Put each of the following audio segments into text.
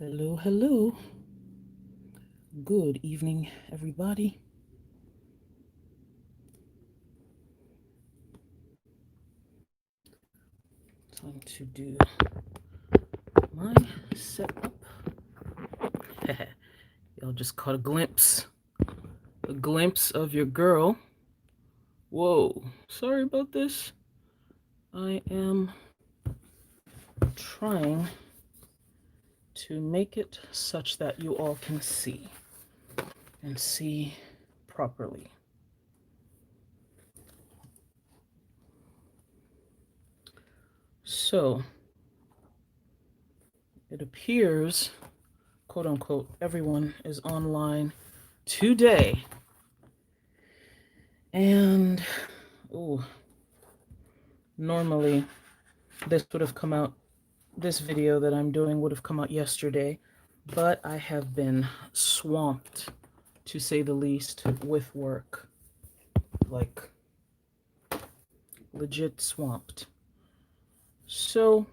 Hello, hello. Good evening, everybody. Time to do my setup. Y'all just caught a glimpse of your girl. Whoa, sorry about this. I am trying to make it such that you all can see and see properly. So, it appears, quote unquote, everyone is online today. And, oh, normally this would have come out, this video that I'm doing would have come out yesterday, but I have been swamped, to say the least, with work. Like, legit swamped. So,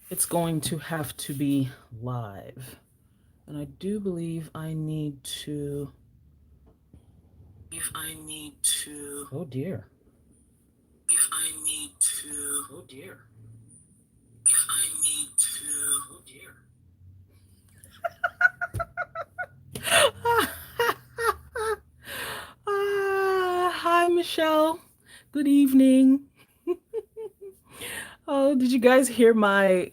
it's going to have to be live. And I do believe I need to. Oh dear. Oh dear. Oh dear. Hi, Michelle. Good evening. Oh, did you guys hear my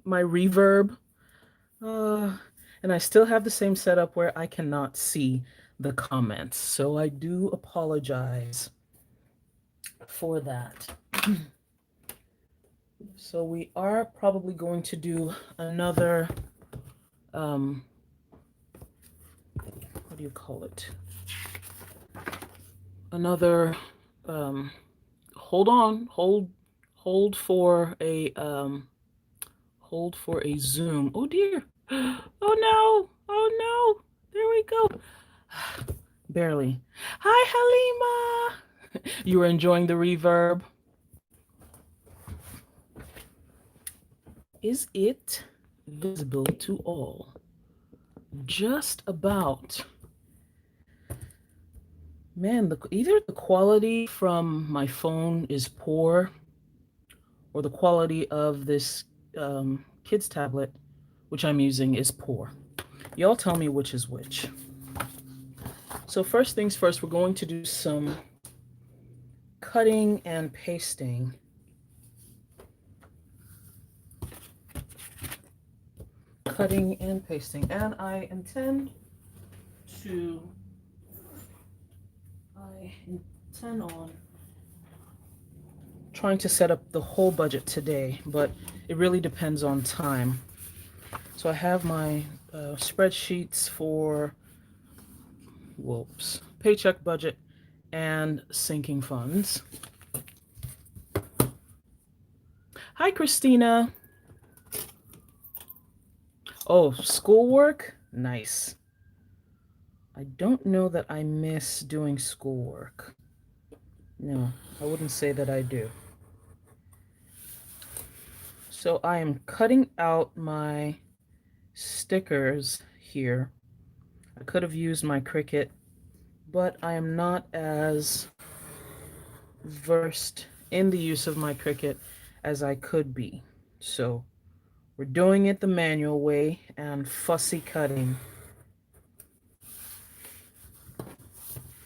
reverb? And I still have the same setup where I cannot see the comments, so I do apologize for that. So we are probably going to do another, what do you call it? Another, hold on, hold for a, hold for a Zoom. Oh dear. Oh no. Oh no. There we go. Barely. Hi, Halima. You were enjoying the reverb? Is it visible to all? Just about. Man, either the quality from my phone is poor, or the quality of this kid's tablet, which I'm using, is poor. Y'all tell me which is which. So first things first, we're going to do some cutting and pasting. Cutting and pasting. And I intend on trying to set up the whole budget today, but it really depends on time. So I have my spreadsheets for paycheck budget and sinking funds. Hi, Christina. Oh, schoolwork? Nice. I don't know that I miss doing schoolwork. No, I wouldn't say that I do. So I am cutting out my stickers here. I could have used my Cricut, but I am not as versed in the use of my Cricut as I could be. So we're doing it the manual way and fussy cutting.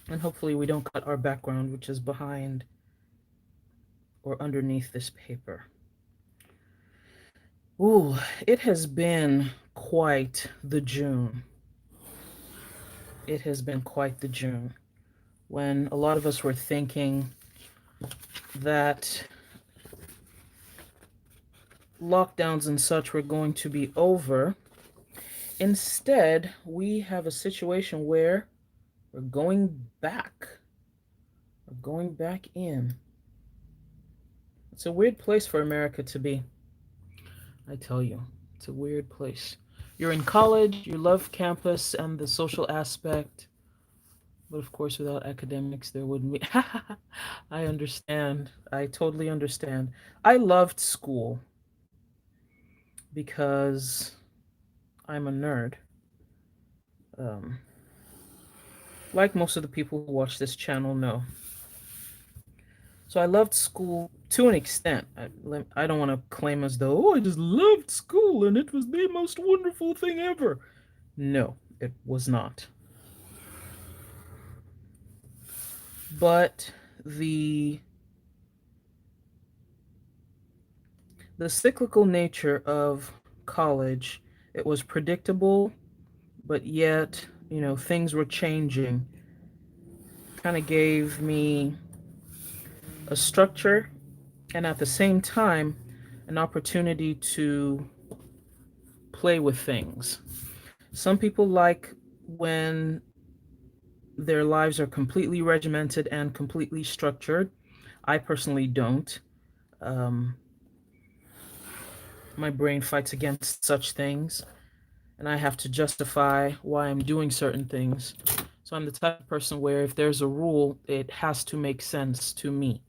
And hopefully we don't cut our background, which is behind or underneath this paper. Ooh, it has been quite the June. It has been quite the June. When a lot of us were thinking that lockdowns and such were going to be over, instead, we have a situation where we're going back. We're going back in. It's a weird place for America to be. I tell you, it's a weird place. You're in college, you love campus and the social aspect, but of course, without academics, there wouldn't be. I understand. I totally understand. I loved school because I'm a nerd. Um, like most of the people who watch this channel know. So I loved school to an extent. I don't want to claim as though, oh, I just loved school and it was the most wonderful thing ever. No, it was not. But the the cyclical nature of college, it was predictable, but yet, things were changing. Kind of gave me a structure and at the same time an opportunity to play with things. Some people like when their lives are completely regimented and completely structured. I personally don't. Um, my brain fights against such things, and I have to justify why I'm doing certain things. So I'm the type of person where if there's a rule, it has to make sense to me.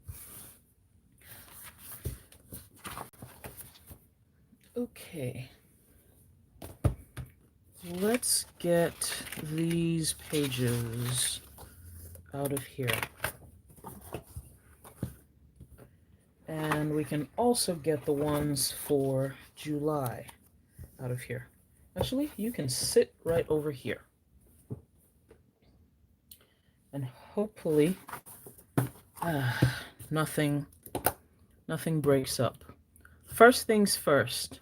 Okay, let's get these pages out of here. And we can also get the ones for July out of here. Actually, you can sit right over here. And hopefully, uh, nothing nothing breaks up. First things first,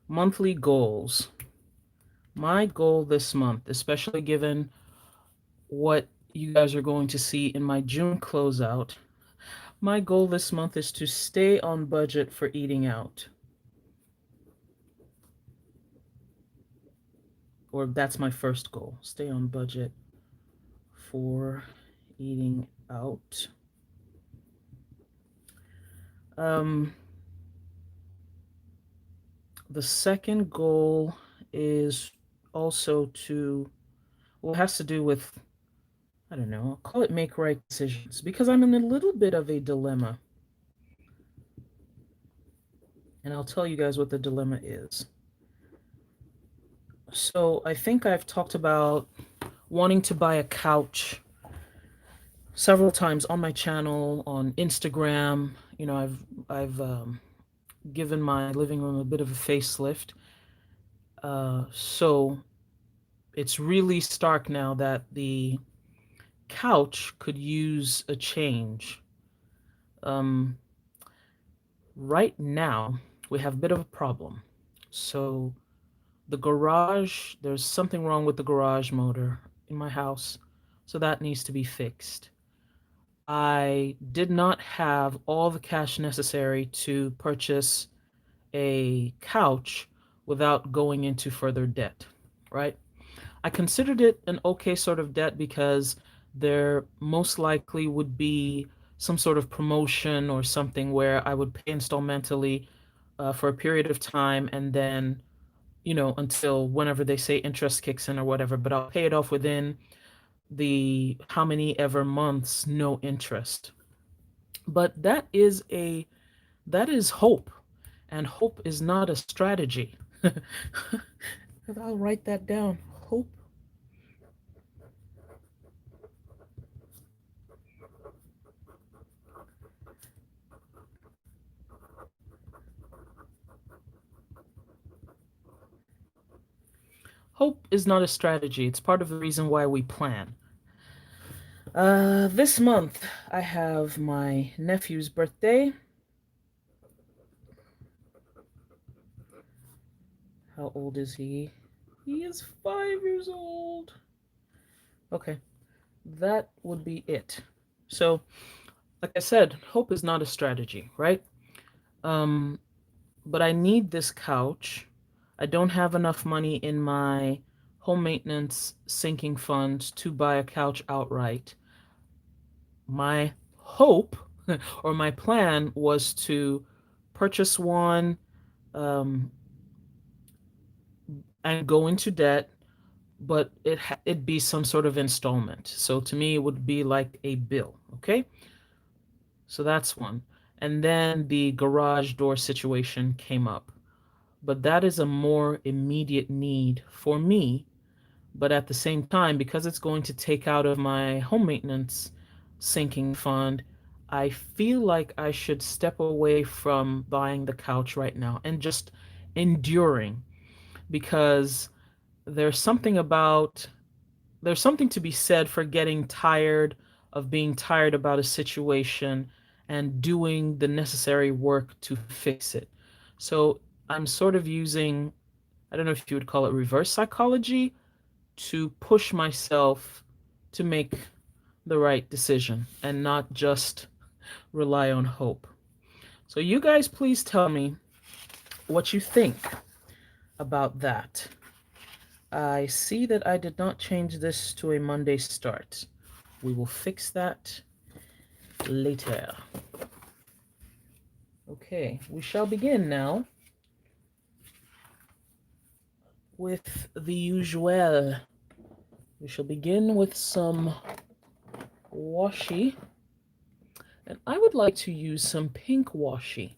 monthly goals. My goal this month, especially given what you guys are going to see in my June closeout, my goal this month is to stay on budget for eating out. Or that's my first goal, stay on budget for eating out. Um, the second goal is also to, well, it has to do with, I don't know, I'll call it make right decisions because I'm in a little bit of a dilemma. And I'll tell you guys what the dilemma is. So I think I've talked about wanting to buy a couch several times on my channel, on Instagram. I've given my living room a bit of a facelift. So it's really stark now that the couch could use a change. Um, right now, we have a bit of a problem. So the garage, there's something wrong with the garage motor in my house. So that needs to be fixed. I did not have all the cash necessary to purchase a couch without going into further debt, right? I considered it an okay sort of debt because there most likely would be some sort of promotion or something where I would pay installmentally for a period of time and then, until whenever they say interest kicks in or whatever, but I'll pay it off within the how many ever months, no interest. But that is hope, and hope is not a strategy. I'll write that down. Hope. Hope is not a strategy. It's part of the reason why we plan. This month I have my nephew's birthday. How old is he? He is 5 years old. Okay, that would be it. So, like I said, hope is not a strategy, right? Um, but I need this couch. I don't have enough money in my home maintenance sinking fund to buy a couch outright. My hope or my plan was to purchase one um, and go into debt, but it'd be some sort of installment. So to me, it would be like a bill. Okay, so that's one. And then the garage door situation came up. but that is a more immediate need for me. But at the same time, because it's going to take out of my home maintenance sinking fund, I feel like I should step away from buying the couch right now and just enduring, because there's something about there's something to be said for getting tired of being tired about a situation and doing the necessary work to fix it. So I'm sort of using, I don't know if you would call it reverse psychology, to push myself to make the right decision and not just rely on hope. So you guys please tell me what you think about that. I see that I did not change this to a Monday start. We will fix that later. Okay, we shall begin now with the usual. We shall begin with some washi, and I would like to use some pink washi,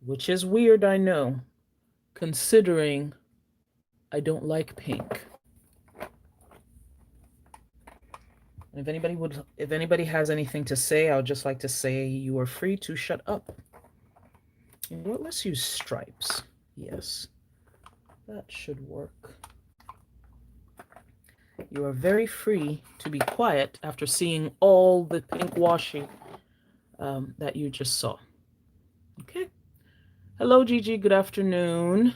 which is weird, I know, considering I don't like pink. If anybody has anything to say, I would just like to say you are free to shut up. You know what? Let's use stripes. Yes, that should work. You are very free to be quiet after seeing all the pink washi that you just saw. Okay. Hello, Gigi. Good afternoon.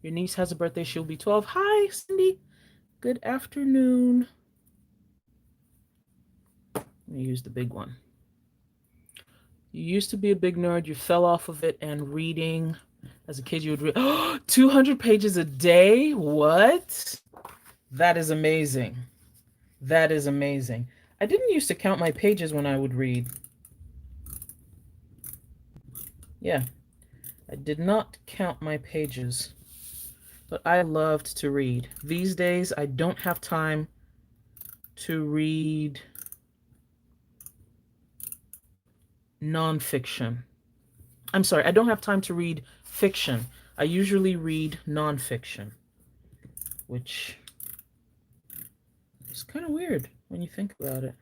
Your niece has a birthday. She'll be 12. Hi, Cindy. Good afternoon. Let me use the big one. You used to be a big nerd. You fell off of it, and reading. As a kid, you would read 200 pages a day? What? That is amazing. That is amazing. I didn't used to count my pages when I would read. Yeah, I did not count my pages, but I loved to read. These days, I don't have time to read nonfiction. I'm sorry, I don't have time to read fiction. I usually read nonfiction, which is kind of weird when you think about it.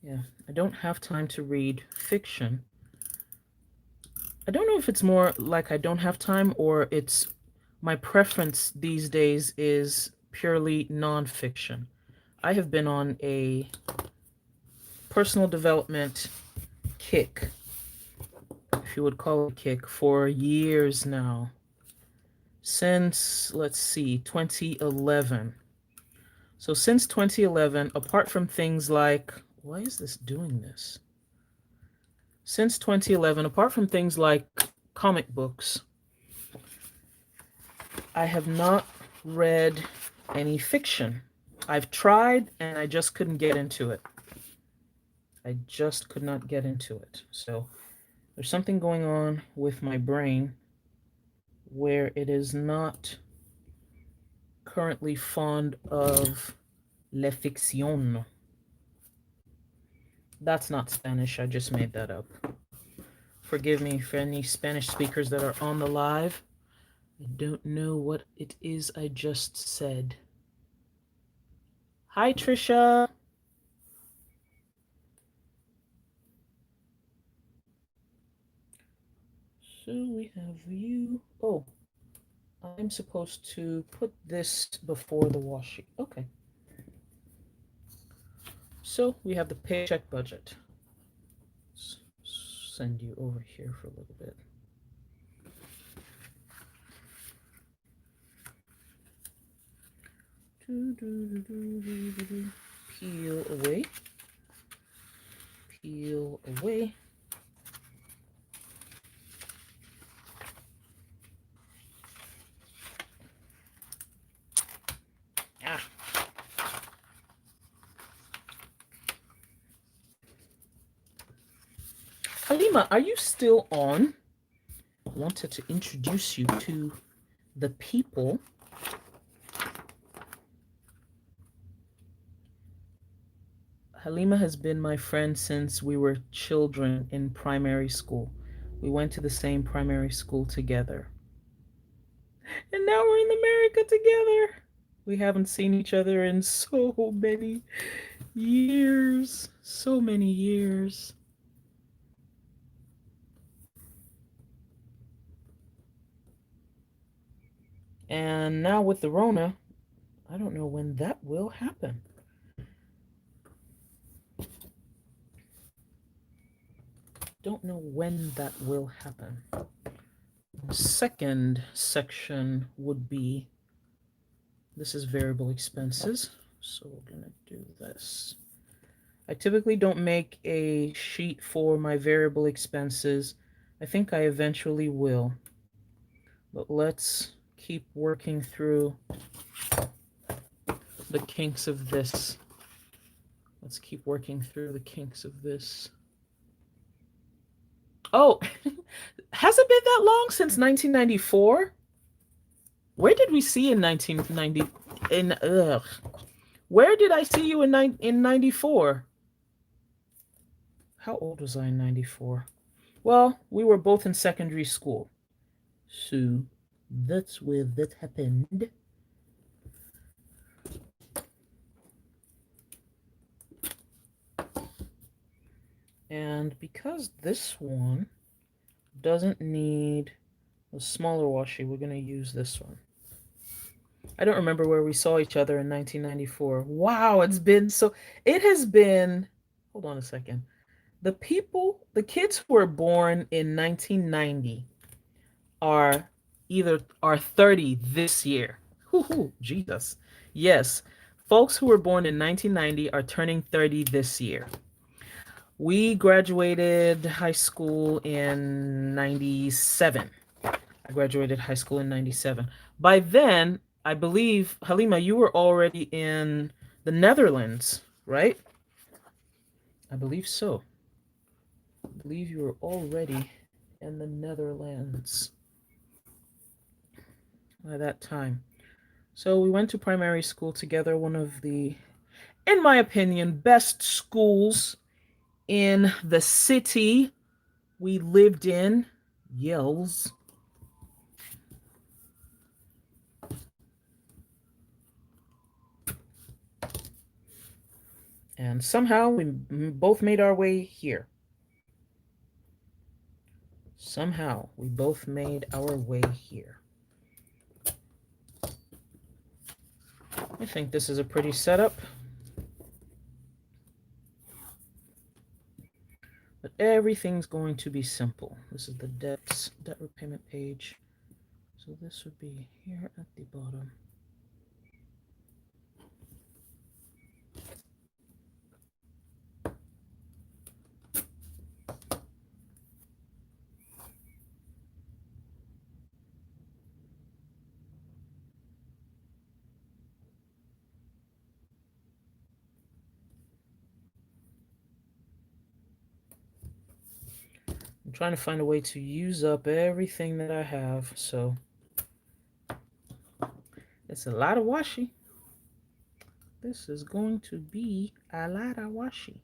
Yeah, I don't have time to read fiction. I don't know if it's more like I don't have time or it's my preference these days is purely nonfiction. I have been on a personal development kick, if you would call it a kick, for years now. Since, let's see, 2011. So since 2011, apart from things like, why is this doing this? Since 2011, apart from things like comic books, I have not read any fiction. I've tried and I just couldn't get into it. I just could not get into it. So there's something going on with my brain where it is not currently fond of la fiction. That's not Spanish, I just made that up. Forgive me for any Spanish speakers that are on the live. I don't know what it is I just said. Hi, Trisha. So we have you. Oh, I'm supposed to put this before the washi. Okay. So we have the paycheck budget. Let's send you over here for a little bit. Peel away. Peel away. Ah. Halima, are you still on? I wanted to introduce you to the people. Halima has been my friend since we were children in primary school. We went to the same primary school together. And now we're in America together. We haven't seen each other in so many years. So many years. And now with the Rona, I don't know when that will happen. Don't know when that will happen. Second section would be, this is variable expenses. So we're going to do this. I typically don't make a sheet for my variable expenses. I think I eventually will. But let's keep working through the kinks of this. Let's keep working through the kinks of this. Oh, has it been that long since 1994? Where did we see in 1990? Where did I see you in 94? How old was I in 94? Well, we were both in secondary school. So that's where that happened. And because this one doesn't need a smaller washi, we're going to use this one. I don't remember where we saw each other in 1994. Wow, it has been, hold on a second. The kids who were born in 1990 are 30 this year. Whoo, Jesus. Yes, folks who were born in 1990 are turning 30 this year. We graduated high school in 97. I graduated high school in 97. By then, I believe, Halima, you were already in the Netherlands, right? I believe so. I believe you were already in the Netherlands by that time. So we went to primary school together, one of the, in my opinion, best schools in the city we lived in, Yells. And somehow we both made our way here. Somehow we both made our way here. I think this is a pretty setup. But everything's going to be simple. This is the debt repayment page. So this would be here at the bottom. I'm trying to find a way to use up everything that I have, so it's a lot of washi. This is going to be a lot of washi.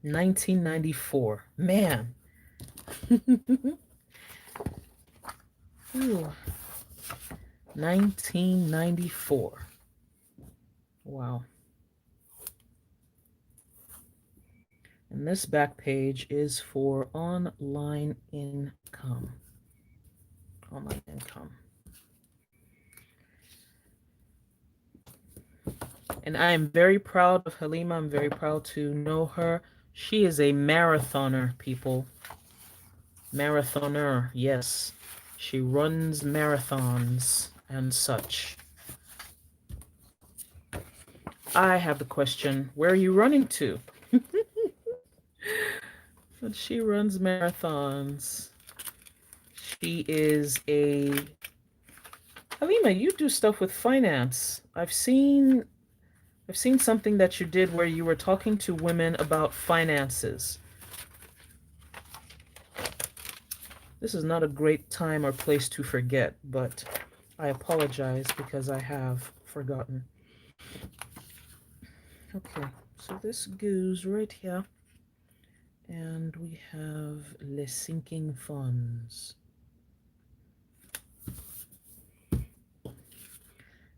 $19.94. Man. Ooh. 1994. Wow. And this back page is for online income. Online income. And I am very proud of Halima. I'm very proud to know her. She is a marathoner, people. Marathoner, yes. She runs marathons and such. I have the question, where are you running to? But she runs marathons. She is a... Halima, you do stuff with finance. I've seen something that you did where you were talking to women about finances. This is not a great time or place to forget, but I apologize because I have forgotten. Okay, so this goes right here. And we have Les Sinking Funds.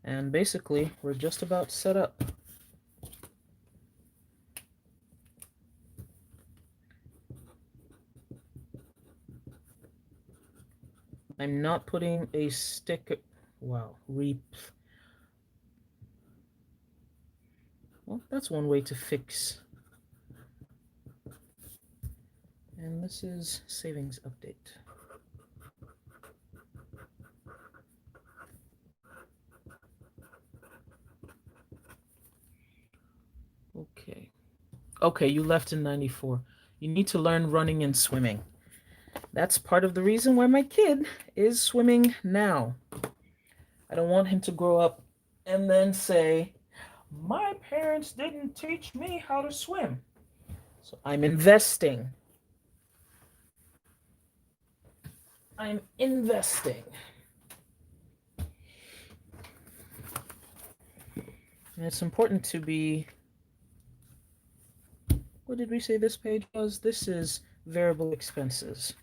And basically, we're just about set up. I'm not putting a sticker. Wow, well, that's one way to fix. And this is savings update. Okay. Okay, you left in 94. You need to learn running and swimming. That's part of the reason why my kid is swimming now. I don't want him to grow up and then say, my parents didn't teach me how to swim. So I'm investing. I'm investing. And it's important to be. What did we say this page was? This is variable expenses.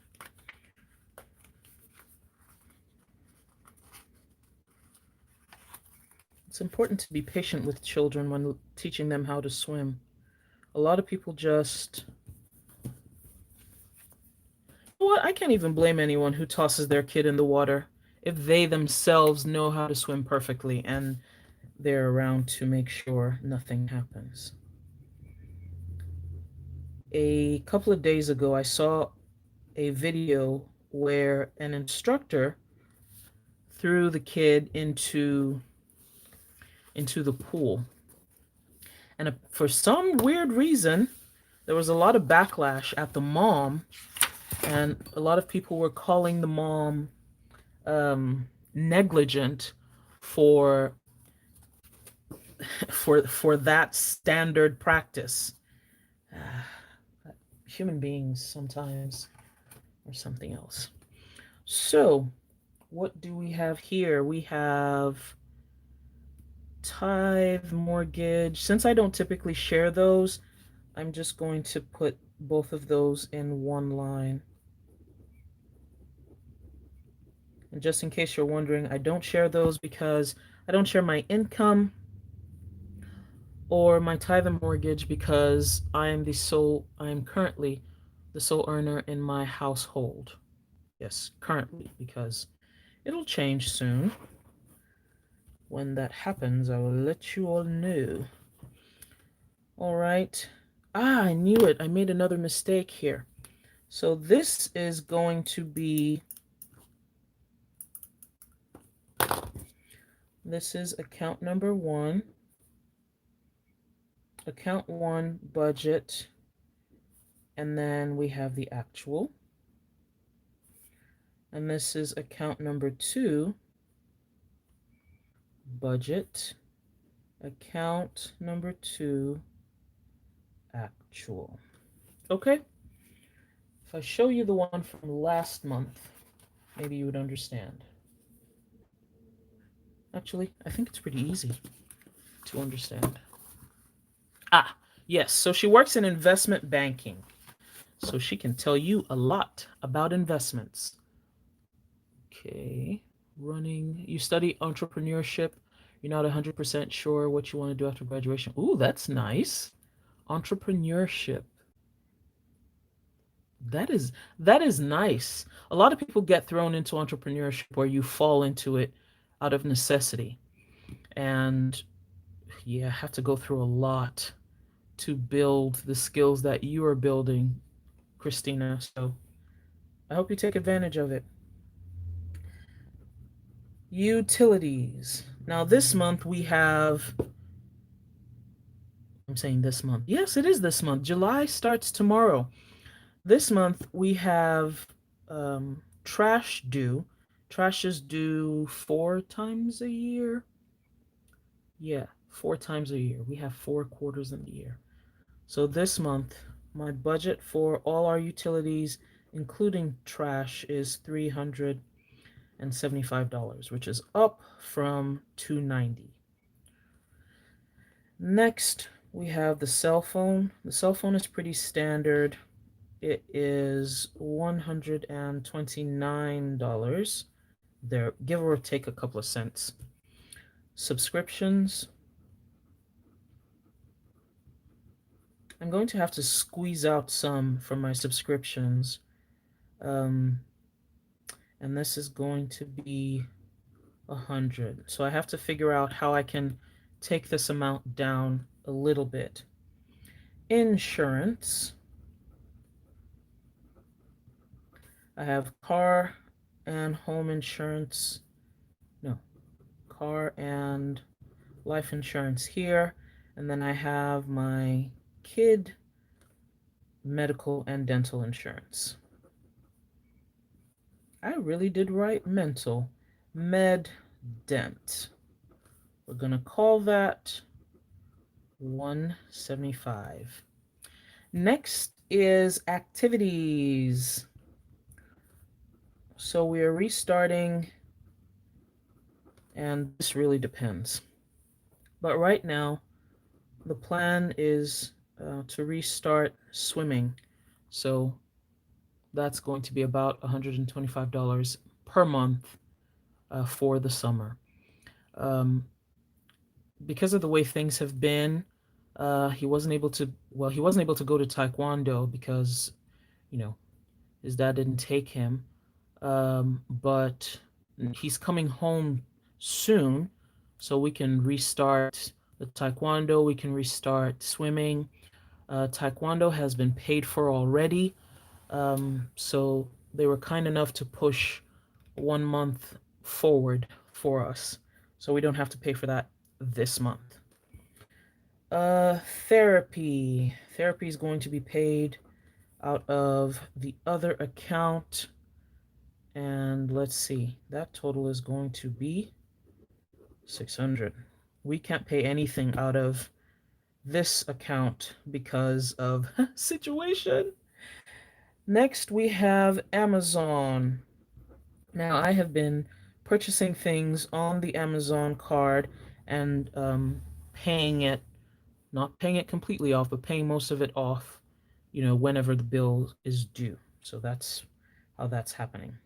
It's important to be patient with children when teaching them how to swim. A lot of people just. You know what? I can't even blame anyone who tosses their kid in the water if they themselves know how to swim perfectly and they're around to make sure nothing happens. A couple of days ago, I saw a video where an instructor threw the kid into the pool. And for some weird reason, there was a lot of backlash at the mom, and a lot of people were calling the mom negligent for for that standard practice. Human beings sometimes are something else. So, what do we have here? We have tithe, mortgage. Since I don't typically share those, I'm just going to put both of those in one line. And just in case you're wondering, I don't share those because I don't share my income or my tithe and mortgage because I am currently the sole earner in my household. Yes, currently, because it'll change soon. When that happens, I will let you all know. All right. I knew it. I made another mistake here. So this is going to be, this is account number 1, account 1 budget, and then we have the actual. And this is account number 2, budget, account number 2, actual. Okay? If I show you the one from last month, maybe you would understand. Actually, I think it's pretty easy to understand. Ah, yes, so she works in investment banking. So she can tell you a lot about investments. Okay, running. You study entrepreneurship. You're not 100% sure what you want to do after graduation. Ooh, that's nice. Entrepreneurship. That is nice. A lot of people get thrown into entrepreneurship where you fall into it out of necessity. And yeah, have to go through a lot to build the skills that you are building, Christina. So I hope you take advantage of it. Utilities. Now this month we have, I'm saying this month. Yes, it is this month. July starts tomorrow. This month we have trash due. Trash is due 4 times a year. Yeah, 4 times a year. We have 4 quarters in the year. So this month, my budget for all our utilities, including trash, is 300. $275, which is up from $290. Next, we have the cell phone. The cell phone is pretty standard. It is $129. There, give or take a couple of cents. Subscriptions. I'm going to have to squeeze out some from my subscriptions. Um, and this is going to be 100. So I have to figure out how I can take this amount down a little bit. Insurance. I have car and home insurance. No, car and life insurance here. And then I have my kid medical and dental insurance. I really did write mental. Med dent. We're going to call that 175. Next is activities. So we are restarting, and this really depends. But right now, the plan is to restart swimming. So that's going to be about $125 per month for the summer. Um, because of the way things have been, he wasn't able to. Well, he wasn't able to go to Taekwondo because, you know, his dad didn't take him. But he's coming home soon, so we can restart the Taekwondo. We can restart swimming. Taekwondo has been paid for already, so they were kind enough to push 1 month forward for us, so we don't have to pay for that this month. Therapy. Therapy is going to be paid out of the other account. And let's see, that total is going to be 600. We can't pay anything out of this account because of situation. Next, we have Amazon. Now, I have been purchasing things on the Amazon card and paying it, not paying it completely off, but paying most of it off, whenever the bill is due. So that's how that's happening.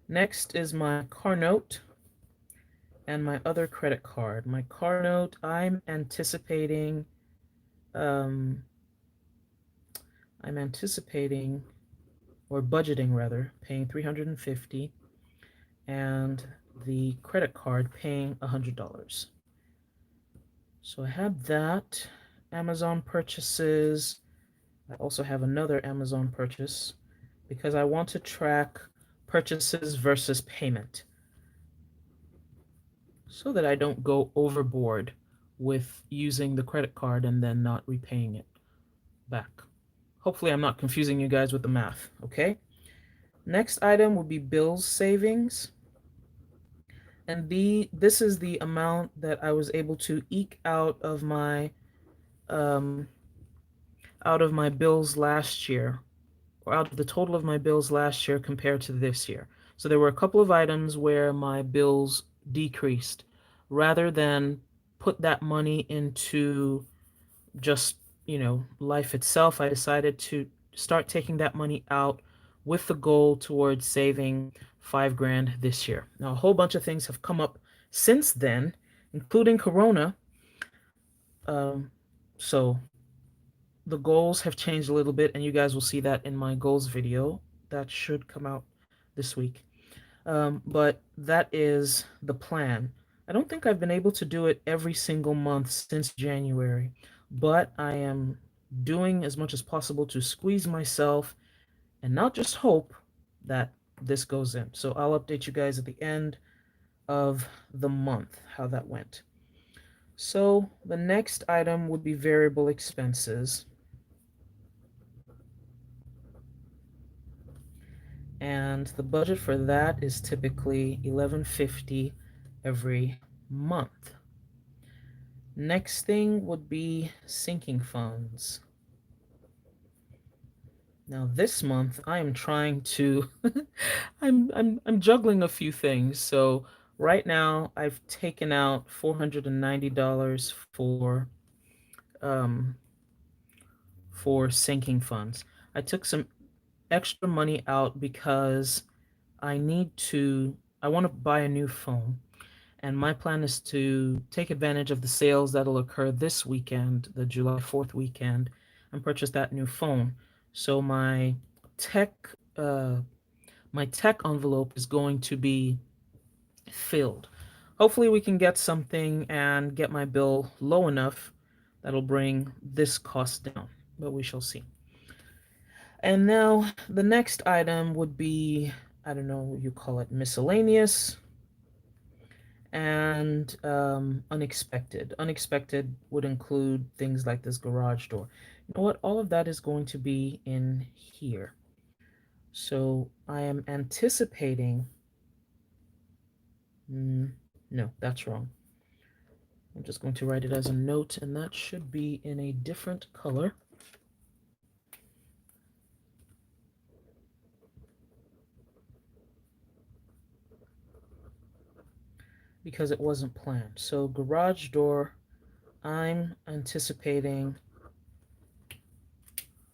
Next is my car note and my other credit card. My car note, um, I'm anticipating, or budgeting rather, paying $350, and the credit card paying $100. So I have that. Amazon purchases. I also have another Amazon purchase because I want to track purchases versus payment so that I don't go overboard with using the credit card and then not repaying it back. Hopefully I'm not confusing you guys with the math, okay? Next item would be bills savings. And this is the amount that I was able to eke um, out of my bills last year, or out of the total of my bills last year compared to this year. So there were a couple of items where my bills decreased. Rather than put that money into just, life itself, I decided to start taking that money out with the goal towards saving 5 grand this year. Now, a whole bunch of things have come up since then, including Corona. Um, so the goals have changed a little bit, and you guys will see that in my goals video that should come out this week. But that is the plan. I don't think I've been able to do it every single month since January, but I am doing as much as possible to squeeze myself and not just hope that this goes in. So I'll update you guys at the end of the month how that went. So the next item would be variable expenses. And the budget for that is typically $11.50 every month. Next thing would be sinking funds. Now this month I am trying to I'm juggling a few things. So right now I've taken out $490 um for sinking funds. I took some extra money out because I want to buy a new phone. And my plan is to take advantage of the sales that'll occur this weekend, the July 4th weekend, and purchase that new phone. So tech uh, my tech envelope is going to be filled. Hopefully we can get something and get my bill low enough that'll bring this cost down, but we shall see. And now the next item would be, I don't know what you call it, miscellaneous and unexpected. Unexpected would include things like this garage door. You know what? All of that is going to be in here. So I am anticipating. No, that's wrong. I'm just going to write it as a note, and that should be in a different color. Because it wasn't planned. So garage door, I'm anticipating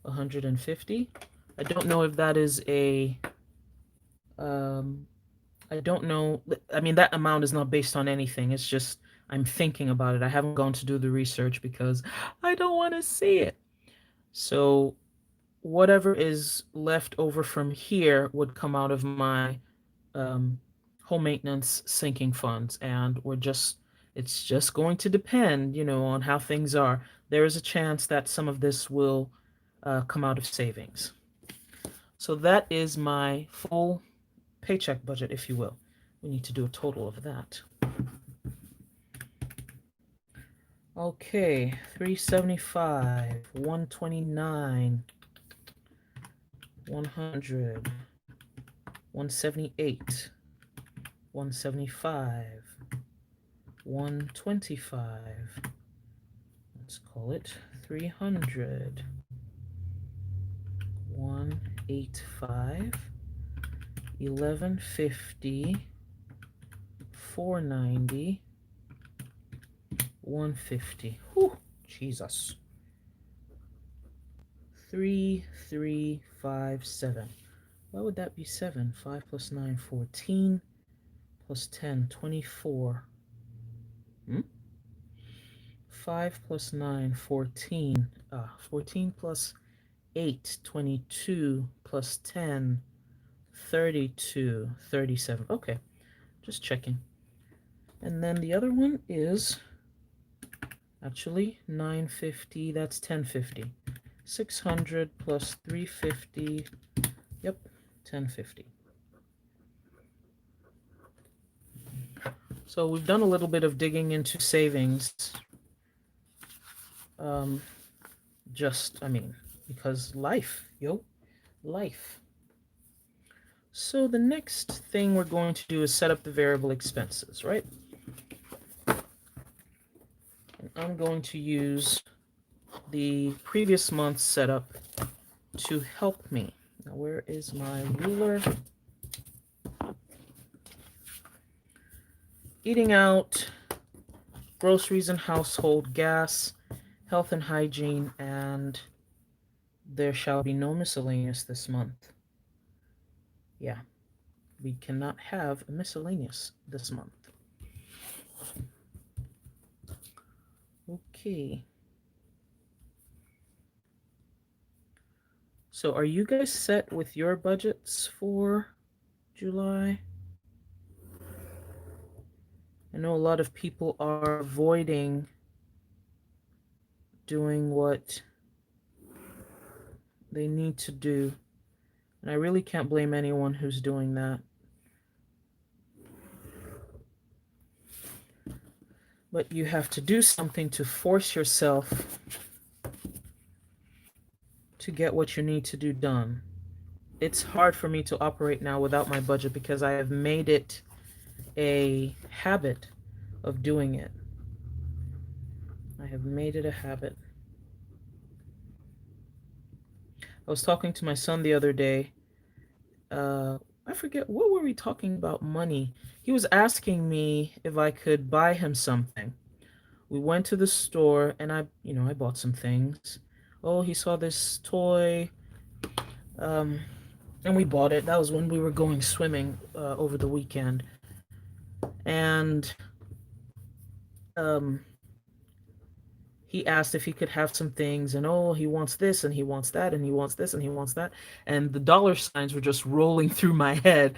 150. I don't know if that is a um I don't know. I mean, that amount is not based on anything. It's just I'm thinking about it. I haven't gone to do the research because I don't want to see it. So whatever is left over from here would come out of my um, home maintenance sinking funds, and it's just going to depend, on how things are. There is a chance that some of this will come out of savings. So that is my full paycheck budget, if you will. We need to do a total of that. Okay, 375, 129, 100, 178, 175, 125. Let's call it 300, 185, 1150, 490, 150. Whew, Jesus. 3357. Why would that be 7? 5 plus 9, 14, plus 10, 24. 5 plus 9, 14. 14 plus 8, 22, plus 10, 32, 37. Okay, just checking. And then the other one is actually 950, that's 1050. 600 plus 350, yep, 1050. So we've done a little bit of digging into savings. Because life, life. So the next thing we're going to do is set up the variable expenses, right? And I'm going to use the previous month's setup to help me. Now, where is my ruler? Eating out, groceries and household, gas, health and hygiene, and there shall be no miscellaneous this month. Yeah, we cannot have a miscellaneous this month. Okay. So are you guys set with your budgets for July? I know a lot of people are avoiding doing what they need to do. And I really can't blame anyone who's doing that. But you have to do something to force yourself to get what you need to do done. It's hard for me to operate now without my budget because I have made it a habit of doing it. I have made it a habit. I was talking to my son the other day. I forget what were we talking about money. He was asking me if I could buy him something. We went to the store and I bought some things. Oh, he saw this toy, um, and we bought it. That was when we were going swimming over the weekend, and um, he asked if he could have some things, and oh, he wants this and he wants that and he wants this and he wants that, and the dollar signs were just rolling through my head.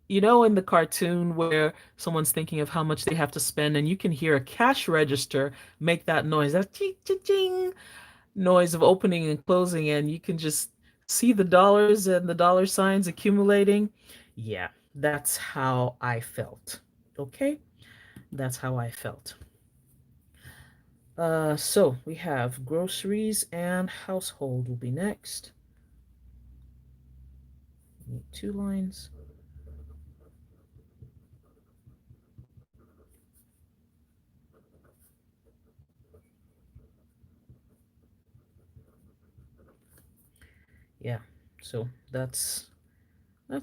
You know, in the cartoon where someone's thinking of how much they have to spend, and you can hear a cash register make that noise, that ching ching ching noise of opening and closing, and you can just see the dollars and the dollar signs accumulating. Yeah, that's how I felt. Okay, that's how I felt. So we have groceries and household will be next. Need two lines. Yeah, so that's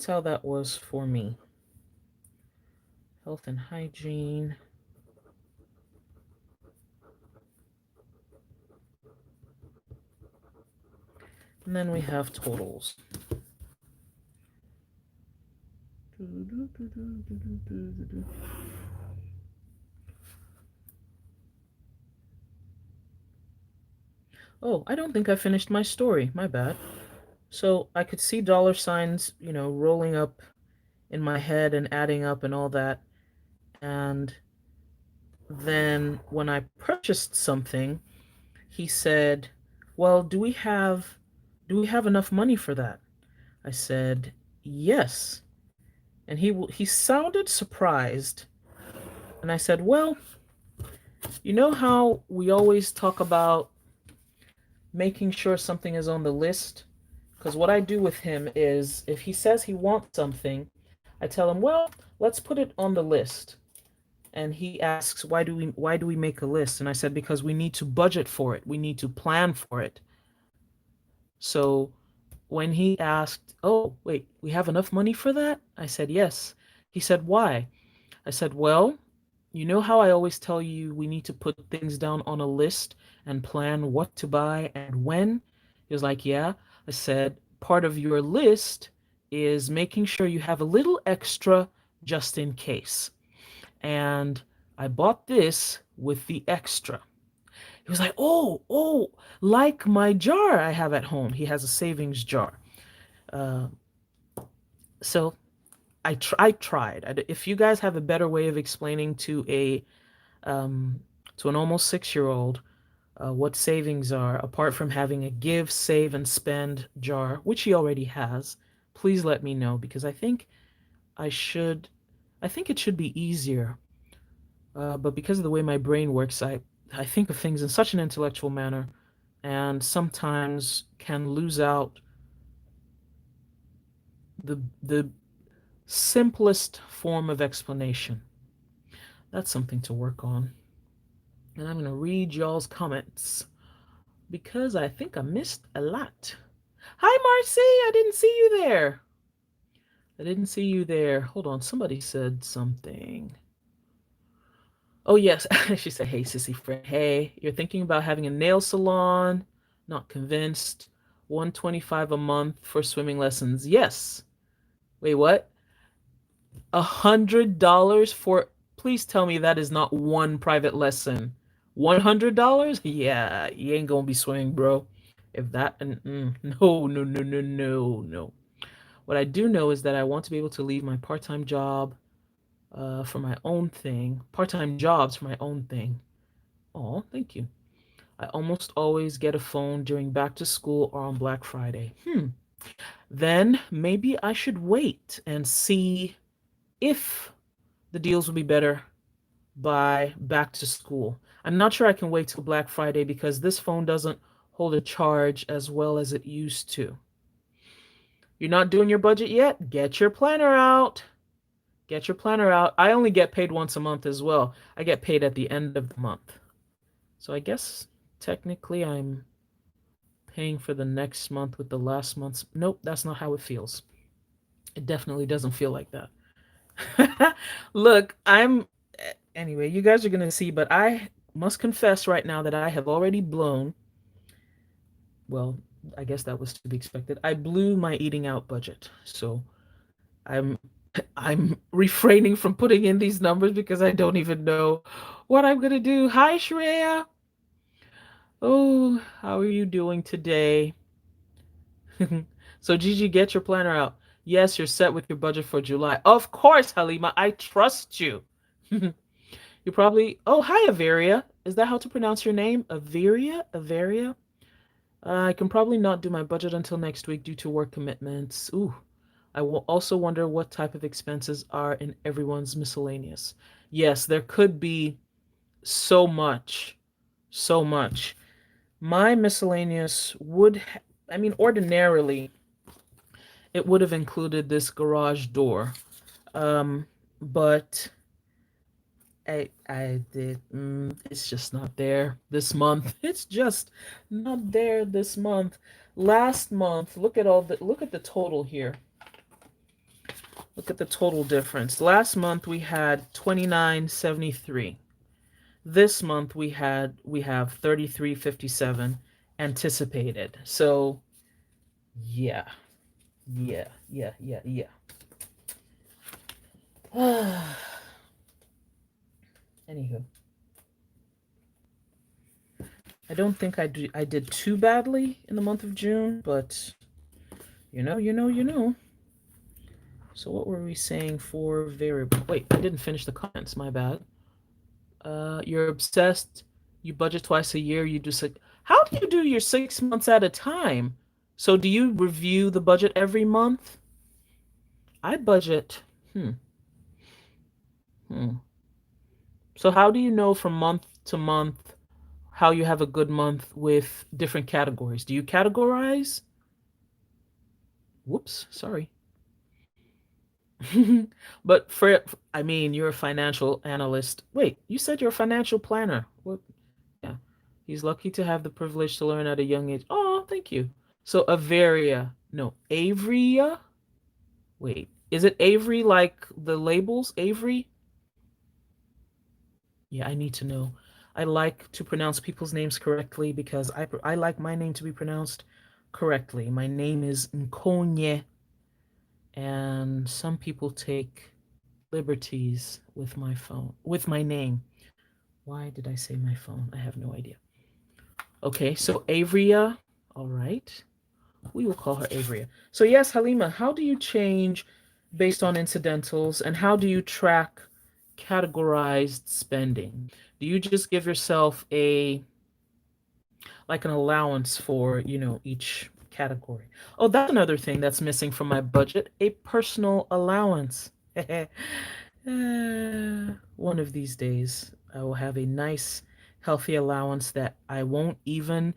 how that was for me. Health and hygiene. And then we have totals. Oh, I don't think I finished my story. My bad. So I could see dollar signs, rolling up in my head and adding up and all that. And then when I purchased something, he said, "Well, do we have enough money for that?" I said, "Yes." And he sounded surprised. And I said, "Well, you know how we always talk about making sure something is on the list? Because what I do with him is if he says he wants something, I tell him, "Well, let's put it on the list." And he asks, "Why do we make a list?" And I said, "Because we need to budget for it. We need to plan for it." So when he asked, "Oh, wait, we have enough money for that?" I said, "Yes." He said, "Why?" I said, "Well, you know how I always tell you we need to put things down on a list and plan what to buy and when?" He was like, "Yeah." I said, "Part of your list is making sure you have a little extra just in case." And I bought this with the extra. He was like, "Oh, oh, like my jar I have at home." He has a savings jar. Uh, so I tried. If you guys have a better way of explaining um, to an almost 6-year old what savings are, apart from having a give, save, and spend jar, which he already has, please let me know because I should. I think it should be easier. But because of the way my brain works, I think of things in such an intellectual manner, and sometimes can lose out the simplest form of explanation. That's something to work on. And I'm going to read y'all's comments because I think I missed a lot. Hi, Marcy. I didn't see you there. I didn't see you there. Hold on. Somebody said something. Oh, yes. She said, "Hey, sissy friend. Hey, you're thinking about having a nail salon? Not convinced. 125 a month for swimming lessons. Yes. Wait, what? $100 for, please tell me that is not one private lesson. $100? Yeah, you ain't gonna be swimming, bro. If that, no, no, no, no, no, no. What I do know is that I want to be able to leave my part-time job for my own thing, part-time jobs for my own thing. Oh, thank you. I almost always get a phone during back to school or on Black Friday. Then maybe I should wait and see if the deals will be better by back to school. I'm not sure I can wait till Black Friday because this phone doesn't hold a charge as well as it used to. You're not doing your budget yet? Get your planner out. Get your planner out. I only get paid once a month as well. I get paid at the end of the month. So I guess technically I'm paying for the next month with the last month's. Nope, that's not how it feels. It definitely doesn't feel like that. Look, anyway, you guys are going to see, but I must confess right now that I have already blown, well, I guess that was to be expected. I blew my eating out budget. So I'm I'm refraining from putting in these numbers because I don't even know what I'm going to do. Hi Shreya. Oh, how are you doing today? So Gigi, get your planner out. Yes, you're set with your budget for July. Of course, Halima, I trust you. You probably. Oh, hi, Averia. Is that how to pronounce your name? Averia? Averia? I can probably not do my budget until next week due to work commitments. Ooh. I will also wonder what type of expenses are in everyone's miscellaneous. Yes, there could be so much. So much. My miscellaneous I mean, ordinarily, it would have included this garage door. Um, but I did. It's just not there this month. It's just not there this month. Last month, look at the total here. Look at the total difference. Last month we had 29.73. This month we have 33.57 anticipated. So yeah, yeah. Anywho, I don't think I did too badly in the month of June, but you know. So what were we saying for variable? Wait, I didn't finish the comments. My bad. You're obsessed. You budget twice a year. You do six. How do you do your 6 months at a time? So do you review the budget every month? I budget. Hmm. Hmm. So how do you know from month to month how you have a good month with different categories? Do you categorize? Whoops, sorry. But I mean, you're a financial analyst. Wait, you said you're a financial planner. What? Yeah. He's lucky to have the privilege to learn at a young age. Oh, thank you. So Averia. No, Averia? Wait. Is it Avery like the labels? Avery? Yeah, I need to know. I like to pronounce people's names correctly because I like my name to be pronounced correctly. My name is Nkonye, and some people take liberties with my phone, with my name. Why did I say my phone? I have no idea. Okay, so Averia. All right. We will call her Averia. So yes, Halima, how do you change based on incidentals and how do you track categorized spending? Do you just give yourself a like an allowance for, each category? Oh, that's another thing that's missing from my budget, a personal allowance. One of these days, I will have a nice, healthy allowance that I won't even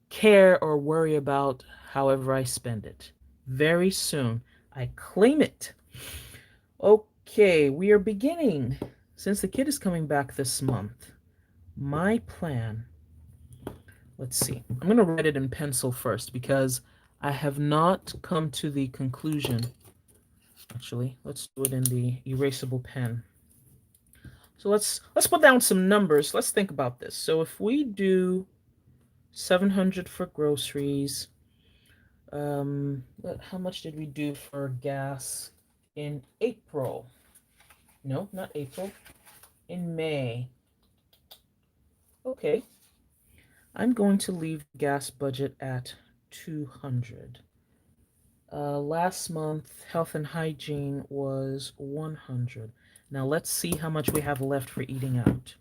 care or worry about however I spend it. Very soon. I claim it. Okay, we are beginning. Since the kid is coming back this month, my plan. Let's see. I'm going to write it in pencil first because I have not come to the conclusion. Actually, let's do it in the erasable pen. So let's put down some numbers. Let's think about this. So if we do 700 for groceries, how much did we do for gas in April? No, not April. In May. Okay. I'm going to leave gas budget at 200. Last month, health and hygiene was 100. Now let's see how much we have left for eating out.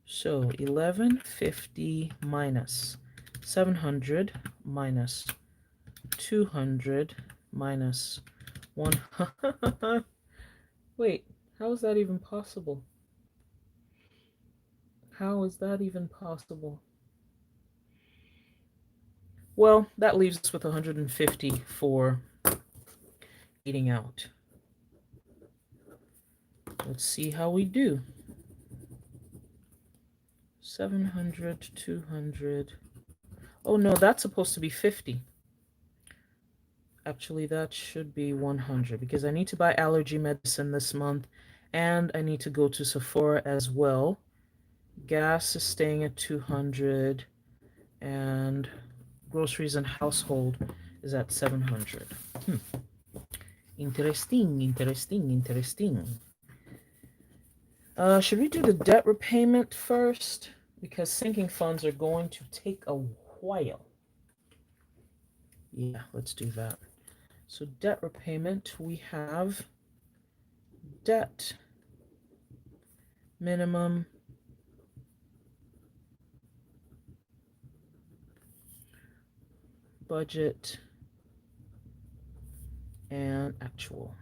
So 1150 minus 700 minus 200 minus 1. Wait, how is that even possible? How is that even possible? Well, that leaves us with 150 for eating out. Let's see how we do. 700, 200. Oh no, that's supposed to be 50. Actually, that should be 100 because I need to buy allergy medicine this month and I need to go to Sephora as well. Gas is staying at 200 and groceries and household is at 700. Hmm. Interesting, interesting, interesting. Should we do the debt repayment first? Because sinking funds are going to take a while. Yeah, let's do that. So debt repayment, we have debt minimum budget and actual.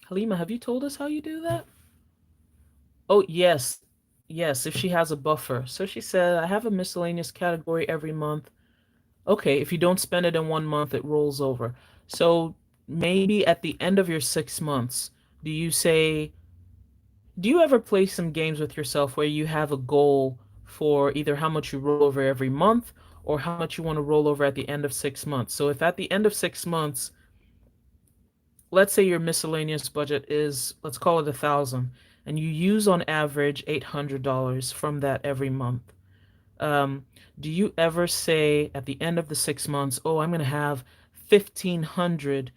Halima, have you told us how you do that? Oh, yes. Yes, if she has a buffer. So she said, I have a miscellaneous category every month. Okay, if you don't spend it in 1 month, it rolls over. So maybe at the end of your 6 months, do you say, do you ever play some games with yourself where you have a goal for either how much you roll over every month or how much you want to roll over at the end of 6 months? So if at the end of 6 months, let's say your miscellaneous budget is, let's call it 1,000, and you use on average $800 from that every month. Um, do you ever say at the end of the 6 months, oh, I'm going to have 1,500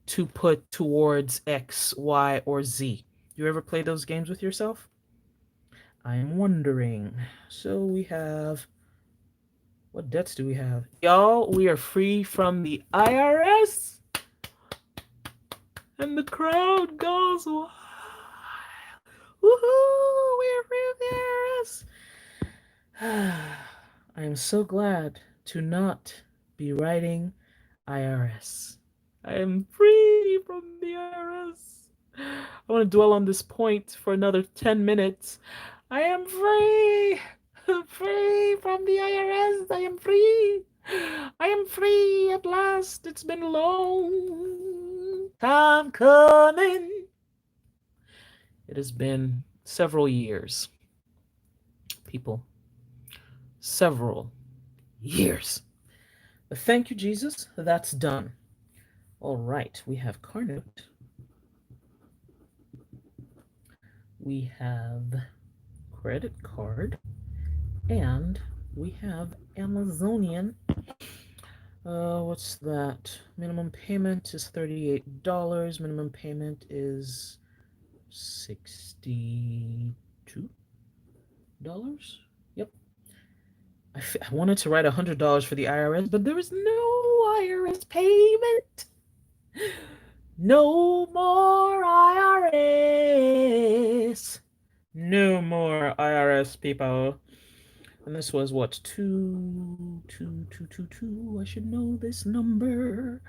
to put towards X, Y, or Z? Do you ever play those games with yourself? I'm wondering. So we have, what debts do we have? Y'all, we are free from the IRS, and the crowd goes wild. Woohoo! We are free of the IRS. I am so glad to not be writing IRS. I am free from the IRS. I want to dwell on this point for another 10 minutes. I am free! Free from the IRS! I am free! I am free at last! It's been a long time coming. It has been several years, people. Several years. But thank you, Jesus. That's done. All right, we have car note. We have credit card. And we have Amazonian. What's that? Minimum payment is $38. Minimum payment is $62. Yep. I wanted to write $100 for the IRS, but there is no IRS payment. No more IRS. No more IRS, people. And this was what, 22222. I should know this number.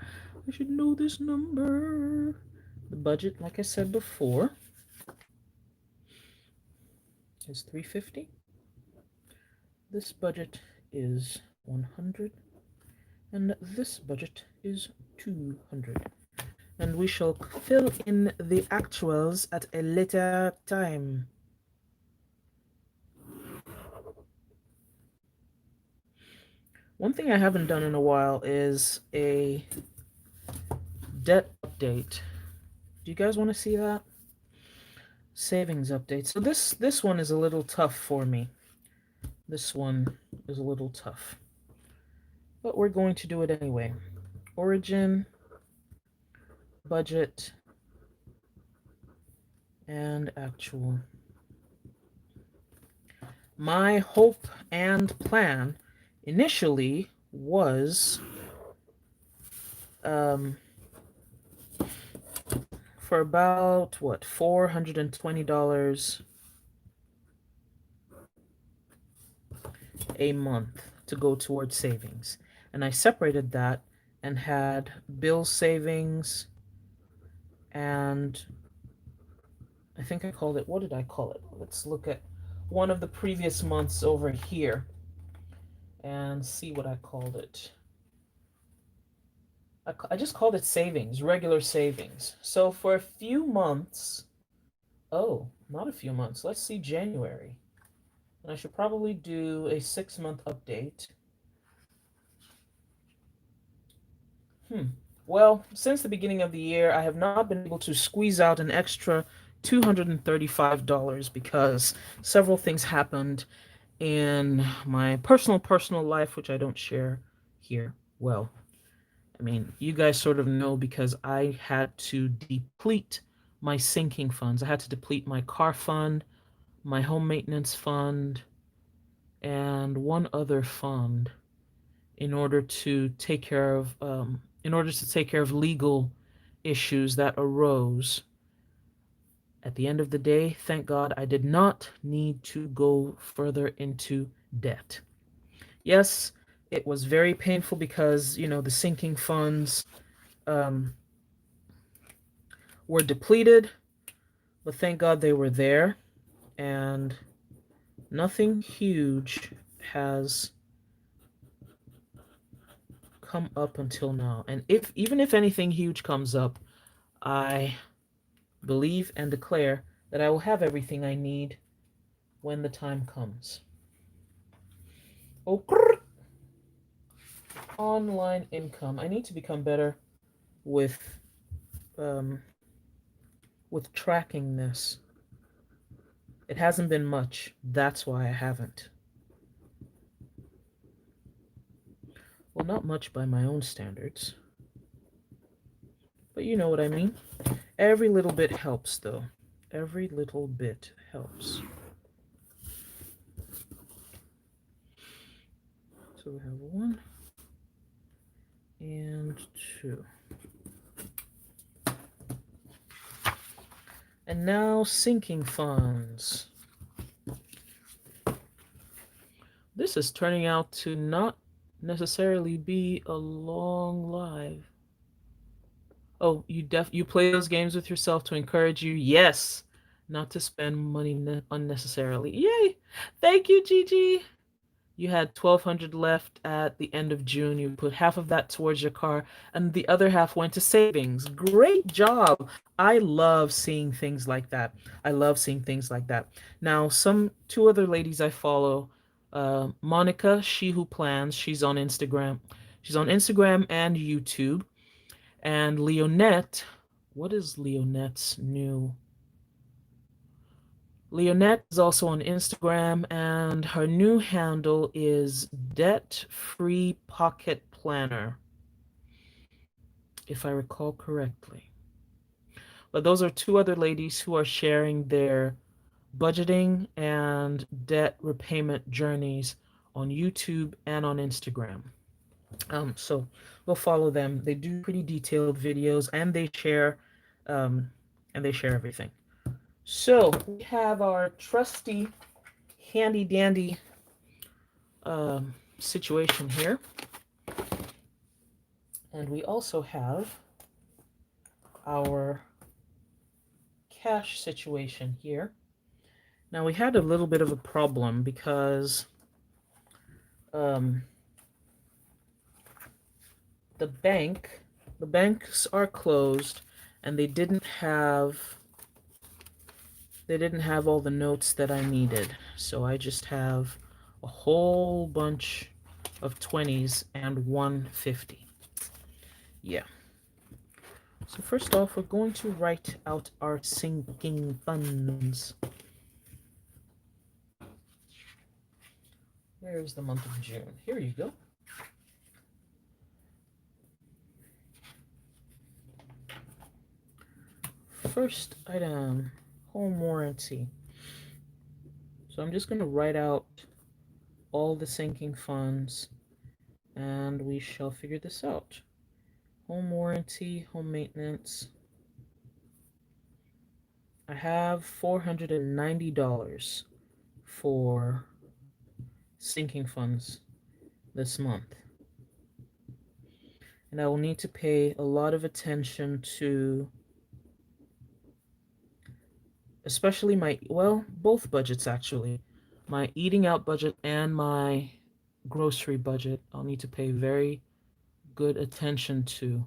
I should know this number. The budget, like I said before, is 350. This budget is 100. And this budget is 200. And we shall fill in the actuals at a later time. One thing I haven't done in a while is a debt update. Do you guys want to see that? Savings update. So this one is a little tough for me. This one is a little tough. But we're going to do it anyway. Origin, budget, and actual. My hope and plan initially was for about what, $420 a month to go towards savings. And I separated that and had bill savings and I think I called it, what did I call it? Let's look at one of the previous months over here and see what I called it. I just called it savings, regular savings. So for a few months, oh, not a few months, let's see January. And I should probably do a 6-month update. Hmm. Well, since the beginning of the year, I have not been able to squeeze out an extra $235 because several things happened in my personal life, which I don't share here. Well, I mean, you guys sort of know because I had to deplete my sinking funds. I had to deplete my car fund, my home maintenance fund, and one other fund in order to take care of legal issues that arose. At the end of the day, thank God I did not need to go further into debt. Yes, it was very painful because, the sinking funds um, were depleted, but thank God they were there, and nothing huge has come up until now. And even if anything huge comes up, I believe and declare that I will have everything I need when the time comes. Oh, online income. I need to become better with um, with tracking this. It hasn't been much. That's why I haven't. Well, not much by my own standards. But you know what I mean. Every little bit helps, though. Every little bit helps. So we have 1 and 2. And now sinking funds. This is turning out to not necessarily be a long live. Oh, you play those games with yourself to encourage you? Yes. Not to spend money unnecessarily. Yay! Thank you, Gigi. You had 1,200 left at the end of June. You put half of that towards your car, and the other half went to savings. Great job. I love seeing things like that. I love seeing things like that. Now, two other ladies I follow, Monica, She Who Plans, she's on Instagram. She's on Instagram and YouTube. And Leonette, what is Leonette's new? Leonette is also on Instagram, and her new handle is Debt Free Pocket Planner, if I recall correctly. But those are two other ladies who are sharing their budgeting and debt repayment journeys on YouTube and on Instagram. So we'll follow them. They do pretty detailed videos, and they share everything. So we have our trusty, handy dandy situation here, and we also have our cash situation here. Now we had a little bit of a problem because the banks are closed, and they didn't have all the notes that I needed. So I just have a whole bunch of 20s and 150. Yeah. So first off, we're going to write out our sinking funds. Where is the month of June? Here you go. First item, home warranty. So I'm just going to write out all the sinking funds, and we shall figure this out. Home warranty, home maintenance. I have $490 for sinking funds this month. And I will need to pay a lot of attention to especially my, well, both budgets actually. My eating out budget and my grocery budget, I'll need to pay very good attention to.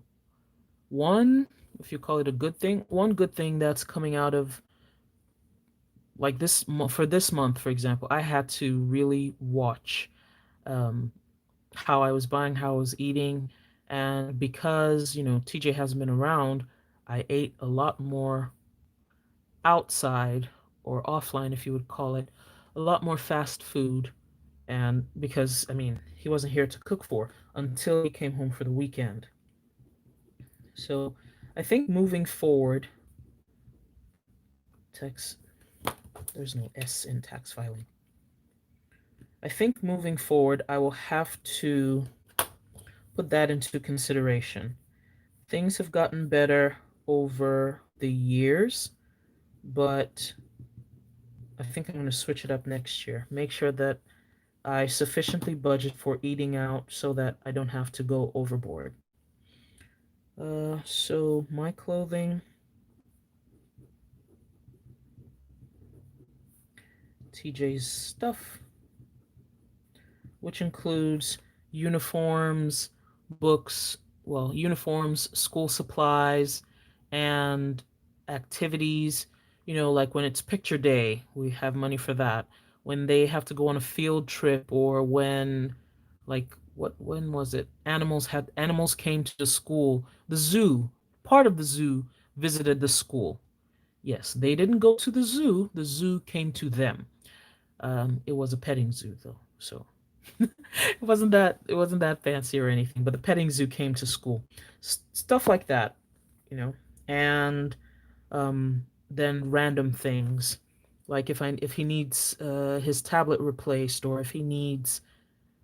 One, if you call it a good thing, one good thing that's coming out of like for this month, for example, I had to really watch um, how I was buying, how I was eating, and because TJ hasn't been around, I ate a lot more outside or offline, if you would call it, a lot more fast food. And because, I mean, he wasn't here to cook for until he came home for the weekend. So I think moving forward, tax, there's no S in tax filing. I think moving forward, I will have to put that into consideration. Things have gotten better over the years, but I think I'm going to switch it up next year. Make sure that I sufficiently budget for eating out so that I don't have to go overboard. So my clothing, TJ's stuff, which includes uniforms, books, well, uniforms, school supplies, and activities. Like when it's picture day, we have money for that. When they have to go on a field trip, or when, like, when was it? Animals came to the school. The zoo, part of the zoo visited the school. Yes, they didn't go to the zoo came to them. It was a petting zoo though, so it wasn't that fancy or anything, but the petting zoo came to school. Stuff like that, you know. And then random things like if he needs his tablet replaced, or if he needs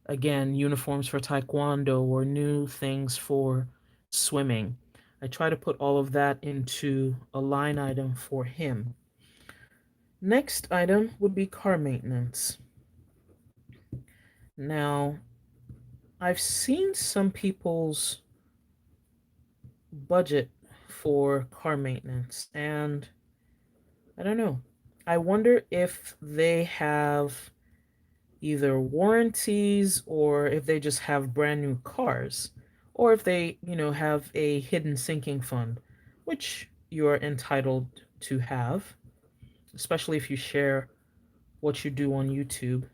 again uniforms for taekwondo or new things for swimming. I try to put all of that into a line item for him. Next item would be car maintenance. Now, I've seen some people's budget for car maintenance, and I don't know. I wonder if they have either warranties, or if they just have brand new cars, or if they, have a hidden sinking fund, which you are entitled to have, especially if you share what you do on YouTube.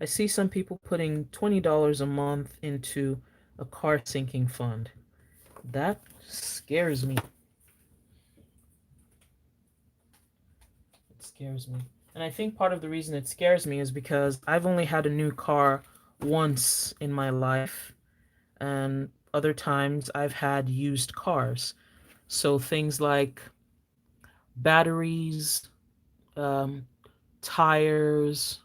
I see some people putting $20 a month into a car sinking fund. That scares me. It scares me. And I think part of the reason it scares me is because I've only had a new car once in my life, and other times I've had used cars. So things like batteries, um, tires,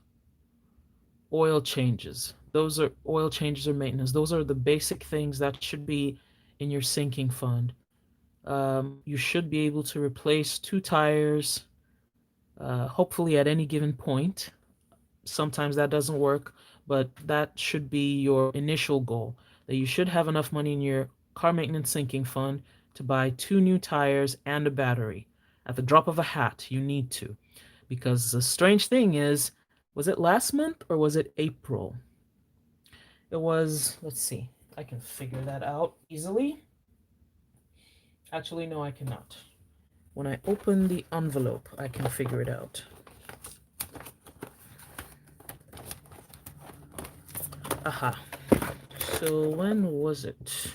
oil changes. Those are oil changes or maintenance. Those are the basic things that should be in your sinking fund. You should be able to replace two tires, hopefully at any given point. Sometimes that doesn't work, but that should be your initial goal. That you should have enough money in your car maintenance sinking fund to buy two new tires and a battery. At the drop of a hat, you need to. Because the strange thing is, was it last month or was it April? It was, let's see, I can figure that out easily. Actually, no, I cannot. When I open the envelope, I can figure it out. Aha. So when was it?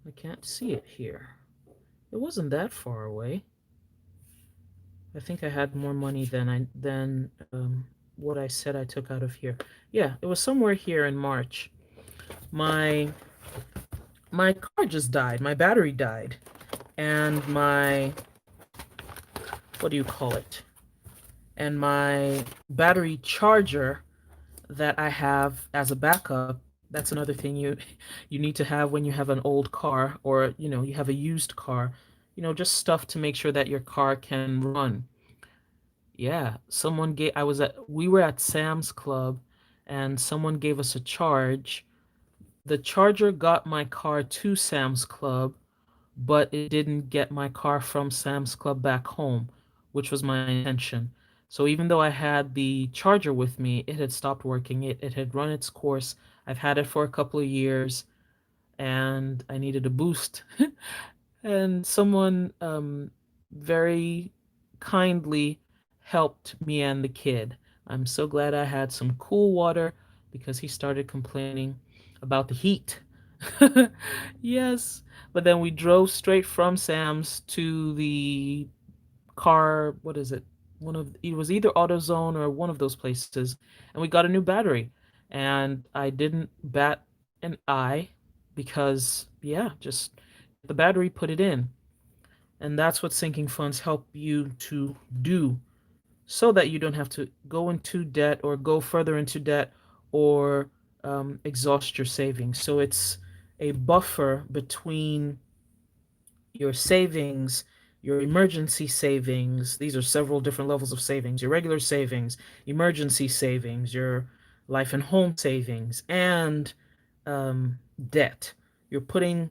I can't see it here. It wasn't that far away. I think I had more money than what I said I took out of here. Yeah, it was somewhere here in March. My my car just died. My battery died, and my, what do you call it? And my battery charger that I have as a backup. That's another thing you need to have when you have an old car, or you have a used car. Just stuff to make sure that your car can run. Yeah, someone gave I was at we were at Sam's Club, and someone gave us a charge. The charger got my car to Sam's Club, but it didn't get my car from Sam's Club back home, which was my intention. So even though I had the charger with me, it had stopped working. It had run its course. I've had it for a couple of years and I needed a boost. And someone very kindly helped me and the kid. I'm so glad I had some cool water because he started complaining about the heat. Yes, but then we drove straight from Sam's to the car. What is it? It was either AutoZone or one of those places, and we got a new battery. And I didn't bat an eye because, yeah, just get the battery, put it in. And that's what sinking funds help you to do so that you don't have to go into debt or go further into debt or exhaust your savings. So it's a buffer between your savings, your emergency savings. These are several different levels of savings: your regular savings, emergency savings, your life and home savings, and debt. You're putting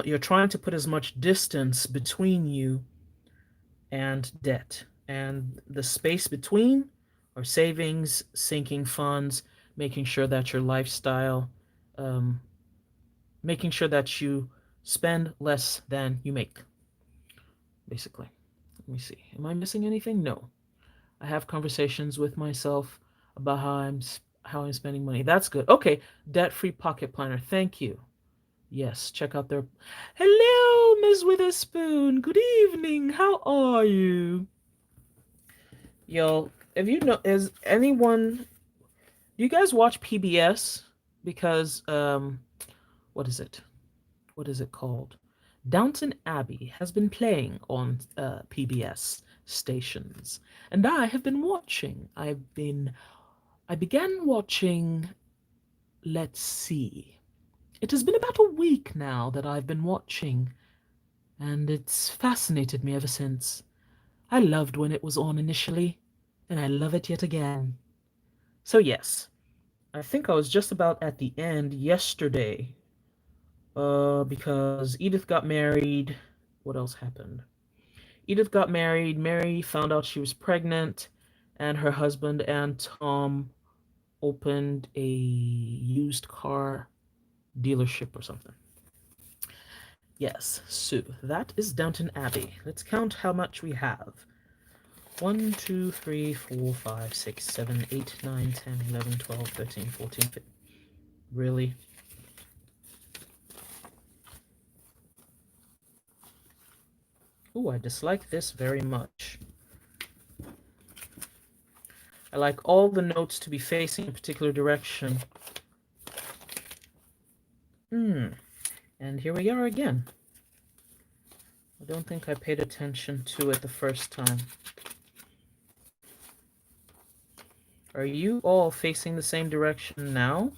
you're trying to put as much distance between you and debt. And the space between are savings, sinking funds, making sure that your lifestyle, um, making sure that you spend less than you make, basically. Let me see. Am I missing anything? No. I have conversations with myself about how I'm spending money. That's good. Okay, debt-free pocket planner. Thank you. Yes, check out their. Hello, Miss Witherspoon. Good evening. How are you? Yo, have you know? Is anyone? Do you guys watch PBS? Because what is it? What is it called? Downton Abbey has been playing on PBS stations, and I have been watching. I began watching. Let's see. It has been about a week now that I've been watching, and it's fascinated me ever since. I loved when it was on initially, and I love it yet again. So yes, I think I was just about at the end yesterday. Because Edith got married. What else happened? Edith got married. Mary found out she was pregnant, and her husband and Tom opened a used car dealership or something. Yes, so that is Downton Abbey. Let's count how much we have. 1, 2, 3, 4, 5, 6, 7, 8, 9, 10, 11, 12, 13, 14, 15. Really? Ooh, I dislike this very much. I like all the notes to be facing a particular direction. And here we are again. I don't think I paid attention to it the first time. Are you all facing the same direction now?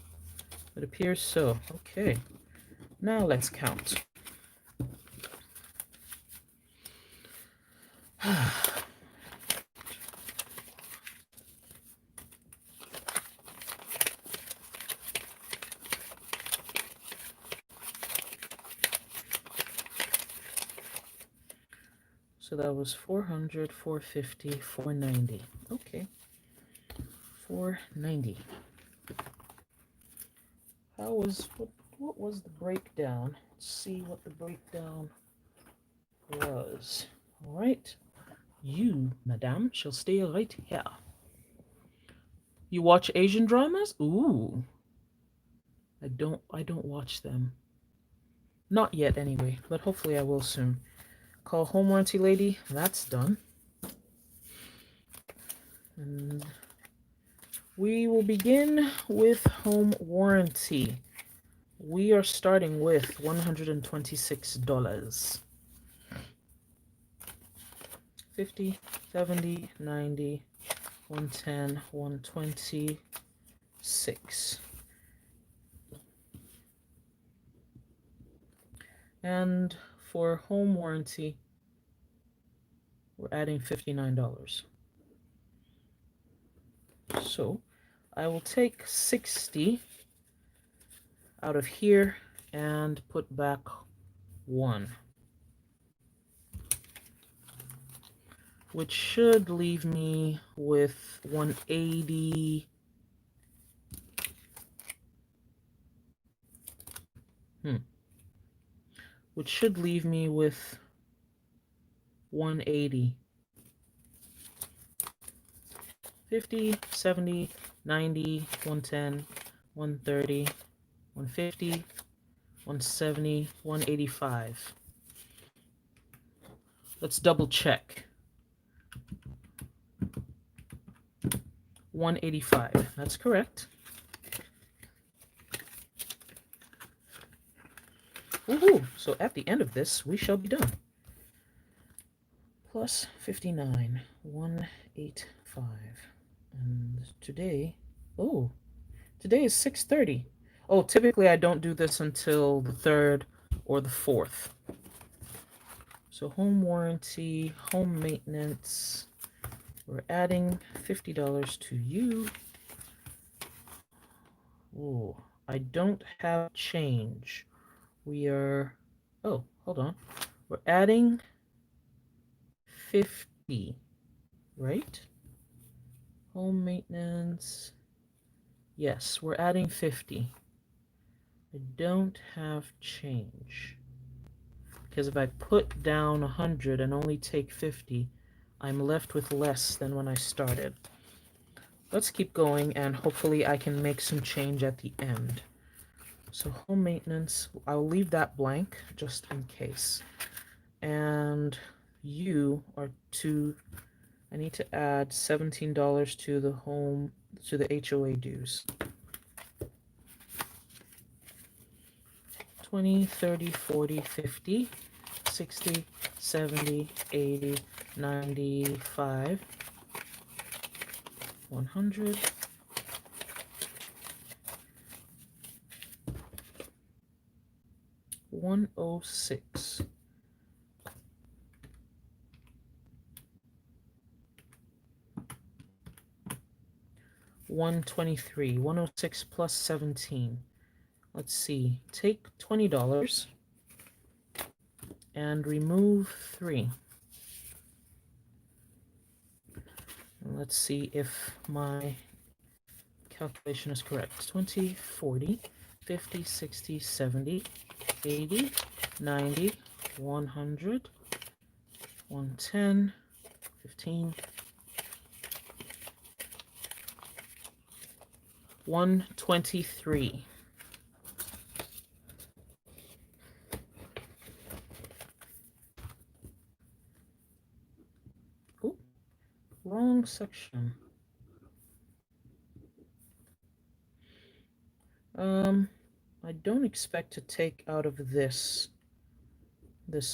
It appears so. Okay. Now let's count. So that was 400, 450, 490. Okay. 490. What was the breakdown? Let's see what the breakdown was. All right. You, madame, shall stay right here. You watch Asian dramas? Ooh. I don't watch them. Not yet anyway, but hopefully I will soon. Call home warranty lady. That's done. And we will begin with home warranty. We are starting with $126. 50, 70, 90, 110, 126. And for home warranty, we're adding $59. So I will take 60 out of here and put back 1, which should leave me with 180. Which should leave me with 180. 50, 70, 90, 110, 130, 150, 170, 185. Let's double check. 185. That's correct. Woohoo! So at the end of this, we shall be done. Plus 59, 185. And today, today is 6:30. Oh, typically I don't do this until the 3rd or the 4th. So home warranty, home maintenance, we're adding $50 to you. Oh, I don't have change. We are, oh, hold on. We're adding 50, right? Home maintenance. Yes, we're adding 50. I don't have change. Because if I put down 100 and only take 50, I'm left with less than when I started. Let's keep going and hopefully I can make some change at the end. So home maintenance, I'll leave that blank just in case. And you are I need to add $17 to the HOA dues. 20, 30, 40, 50, 60, 70, 80, 95, 100, 106, 123, 106 plus 17. Let's see, take $20 and remove 3. And let's see if my calculation is correct. 20, 40, 50, 60, 70, 80, 90, 100, 110, 15, 123. Ooh, wrong section. I don't expect to take out of this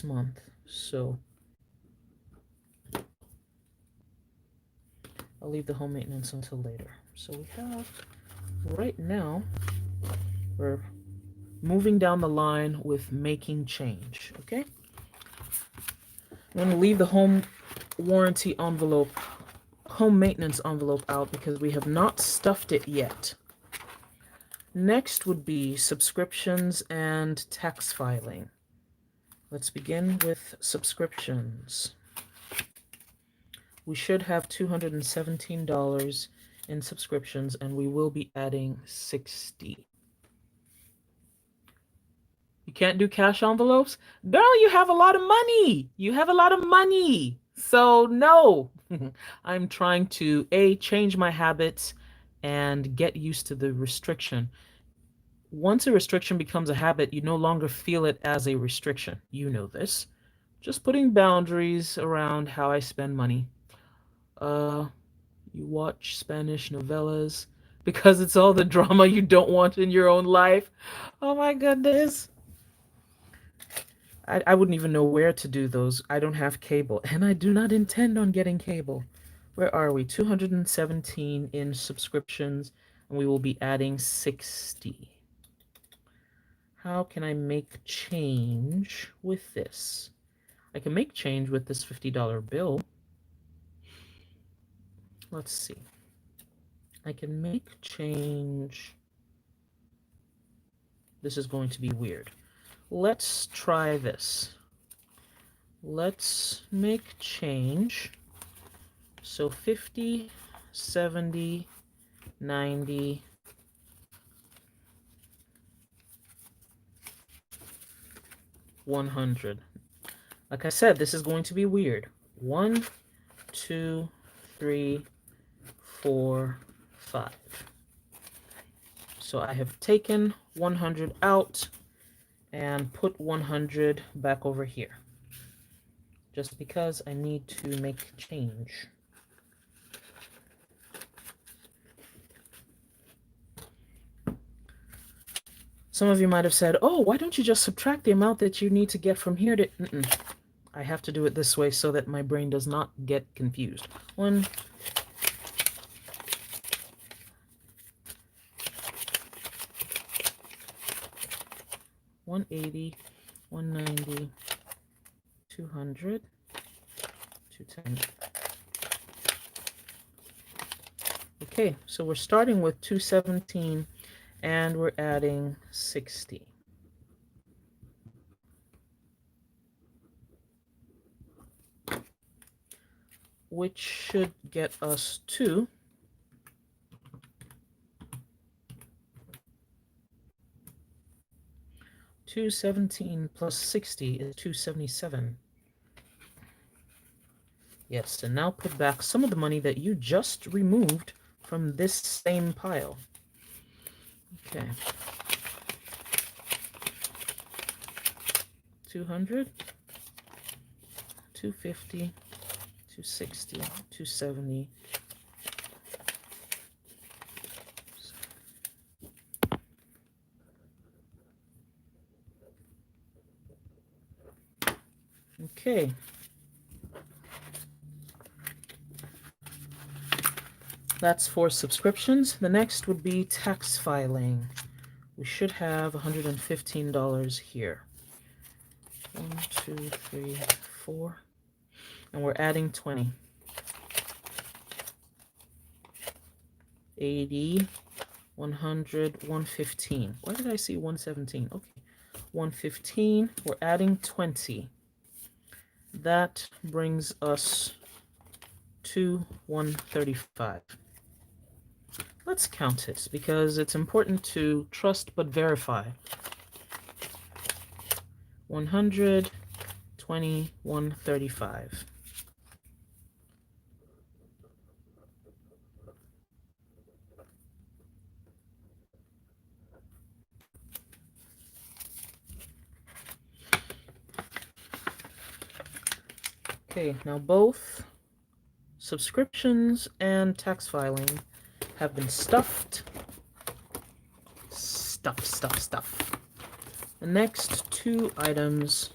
month, so I'll leave the home maintenance until later. So we have, right now, we're moving down the line with making change, okay? I'm going to leave the home warranty envelope, home maintenance envelope out because we have not stuffed it yet. Next would be subscriptions and tax filing. Let's begin with subscriptions. We should have $217 in subscriptions, and we will be adding 60. You can't do cash envelopes? Girl, you have a lot of money. You have a lot of money. So no, I'm trying to change my habits and get used to the restriction. Once a restriction becomes a habit, you no longer feel it as a restriction. You know this. Just putting boundaries around how I spend money. You watch Spanish novellas because it's all the drama you don't want in your own life. Oh my goodness. I wouldn't even know where to do those. I don't have cable, and I do not intend on getting cable. Where are we? 217 in subscriptions, and we will be adding 60. How can I make change with this? I can make change with this $50 bill. Let's see. I can make change. This is going to be weird. let's try this. Let's make change. So 50, 70, 90, 100. Like I said, this is going to be weird. 1, 2, 3, 4, 5. So I have taken 100 out and put 100 back over here, just because I need to make change. Some of you might have said, oh, why don't you just subtract the amount that you need to get from here to... I have to do it this way so that my brain does not get confused. 1, 180, 190, 200, 210. Okay, so we're starting with 217 and we're adding 60. Which should get us to 217 plus 60 is 277. Yes, and now put back some of the money that you just removed from this same pile. Okay. 200, 250, 260, 270. Okay. That's for subscriptions. The next would be tax filing. We should have $115 here. 1, 2, 3, 4. And we're adding 20. 80, 100, 115. Why did I see 117? Okay. 115. We're adding 20. That brings us to 135. Let's count it because it's important to trust but verify. 120, 135. Okay, now both subscriptions and tax filing have been stuffed. Stuff. The next two items,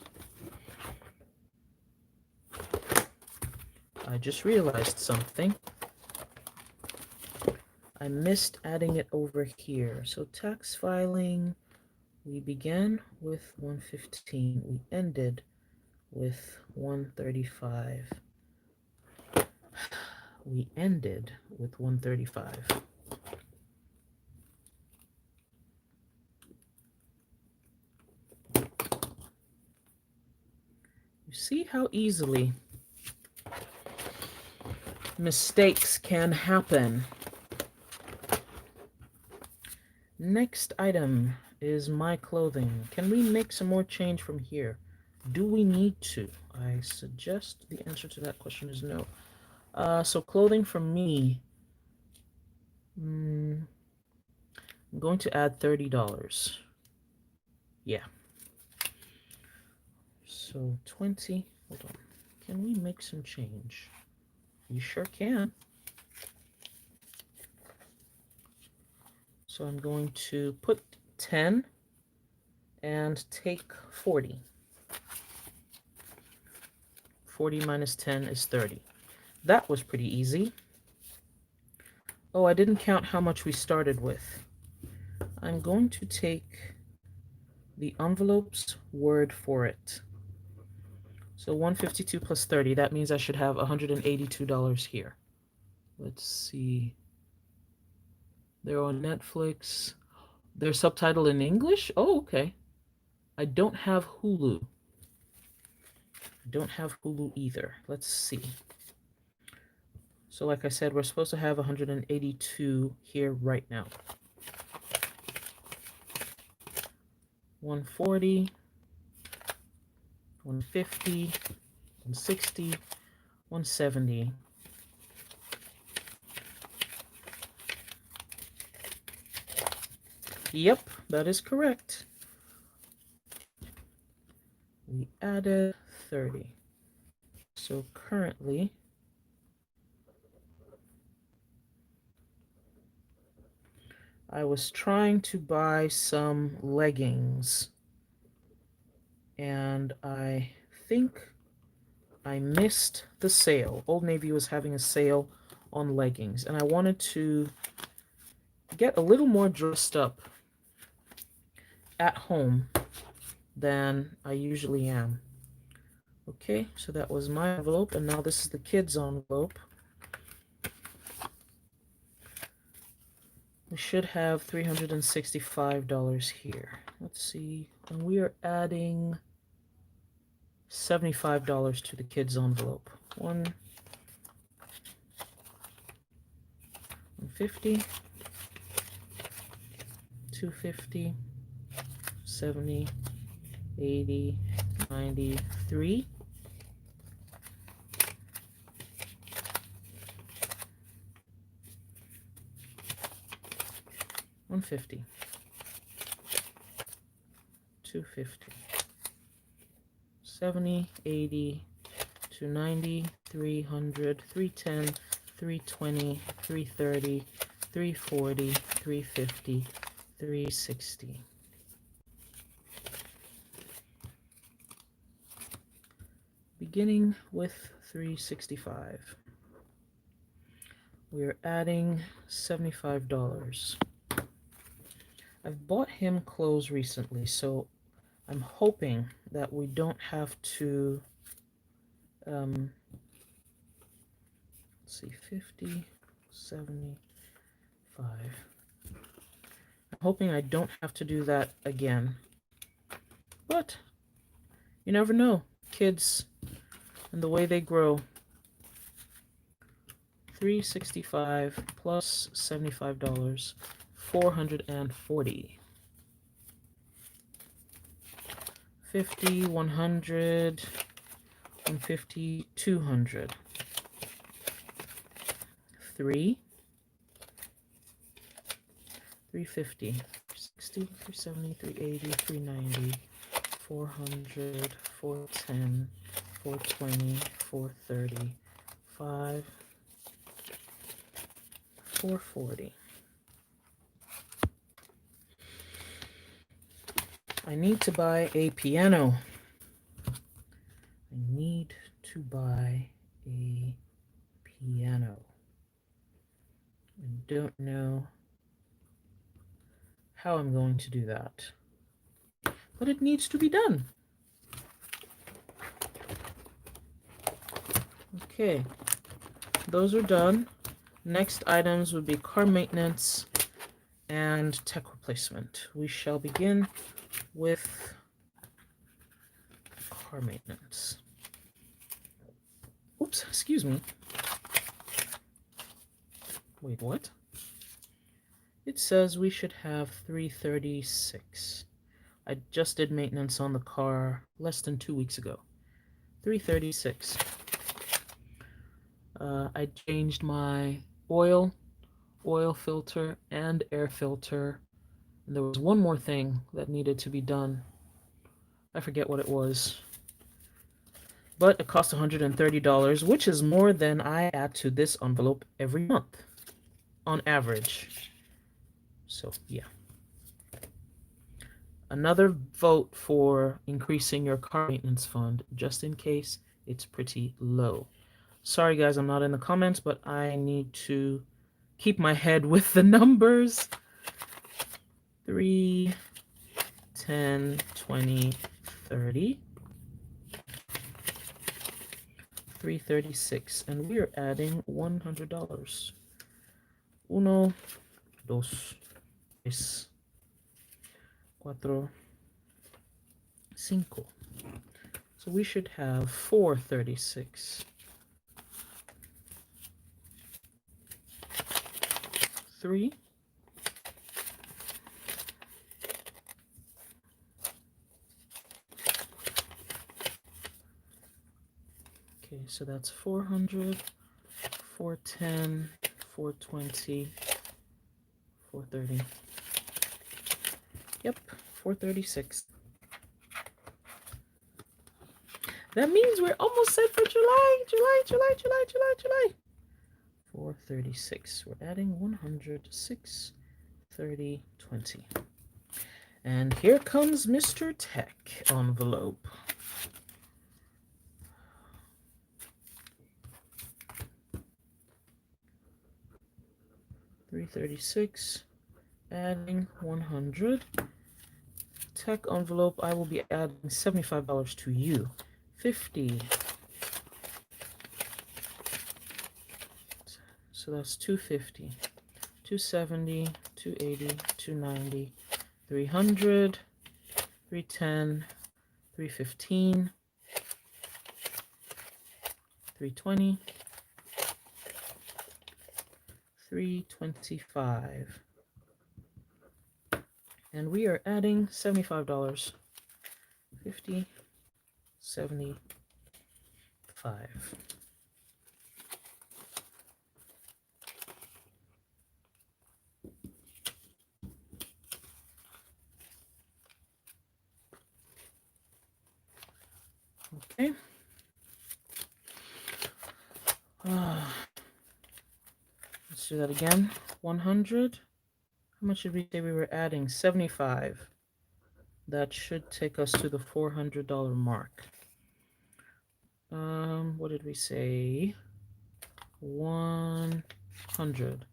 I just realized something. I missed adding it over here. So tax filing, we began with 115. We ended with 135. We ended with 135. You see how easily mistakes can happen. Next item is my clothing. Can we make some more change from here? Do we need to? I suggest the answer to that question is no. So clothing for me, I'm going to add $30. Yeah. So 20, hold on. Can we make some change? You sure can. So I'm going to put 10 and take 40. 40 minus 10 is 30. That was pretty easy. Oh, I didn't count how much we started with. I'm going to take the envelope's word for it. So 152 plus 30, that means I should have $182 here. Let's see. They're on Netflix. They're subtitled in English? Oh, okay. I don't have Hulu. I don't have Hulu either. Let's see. So like I said, we're supposed to have 182 here right now. 140, 150, 160, 170. Yep, that is correct. We added 30. So currently, I was trying to buy some leggings, and I think I missed the sale. Old Navy was having a sale on leggings, and I wanted to get a little more dressed up at home than I usually am. Okay, so that was my envelope, and now this is the kids' envelope. We should have $365 here. Let's see, and we are adding $75 to the kids' envelope. 150, 250, 70, 80, 93. 150, 250, 70, 80, 290, 300, 310, 320, 330, 340, 350, 360. Beginning with 365. We're adding $75. I've bought him clothes recently, so I'm hoping that we don't have to, let's see, 50, 75. I'm hoping I don't have to do that again. But you never know. Kids and the way they grow. 365 plus $75, 440. 50, 100, 150, 200. 3, 350, 360, 370, 380, 390, 400, 410, 420, 430, 5, 440. I need to buy a piano. I need to buy a piano. I don't know how I'm going to do that, but it needs to be done. Okay, those are done. Next items would be car maintenance and tech replacement. We shall begin with car maintenance. Oops, excuse me. Wait, what? It says we should have 336. I just did maintenance on the car less than 2 weeks ago. 336. I changed my oil filter, and air filter. And there was one more thing that needed to be done. I forget what it was. But it cost $130, which is more than I add to this envelope every month, on average. So, yeah. Another vote for increasing your car maintenance fund, just in case it's pretty low. Sorry, guys, I'm not in the comments, but I need to keep my head with the numbers. 3, 10, 20, 30. 336, and we are adding $100. Uno, dos, tres, cuatro, Cinco. So we should have 436. 3. Okay, so that's 400, 410, 420, 430. Yep, 436. That means we're almost set for July. 436. We're adding 106, 30, 20. And here comes Mr. Tech envelope. $336, adding 100. Tech envelope, I will be adding $75 to you. 50. So that's 250, 270, 280, 290, 300, 310, 315, 320, 325. And we are adding $75. 50, 75. Okay. Let's do that again. 100. How much did we say we were adding? 75. That should take us to the $400 mark. What did we say? 100.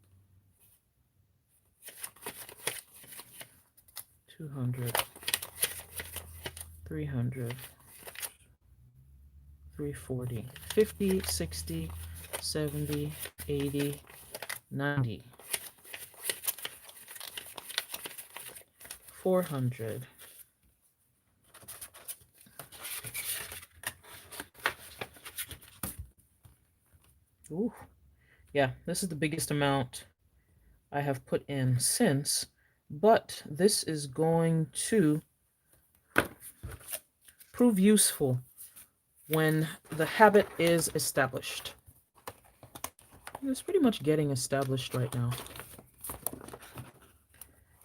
200. 300. 340. 50, 60, 70, 80, 90. 400. Ooh. Yeah, this is the biggest amount I have put in since, but this is going to prove useful when the habit is established. It's pretty much getting established right now.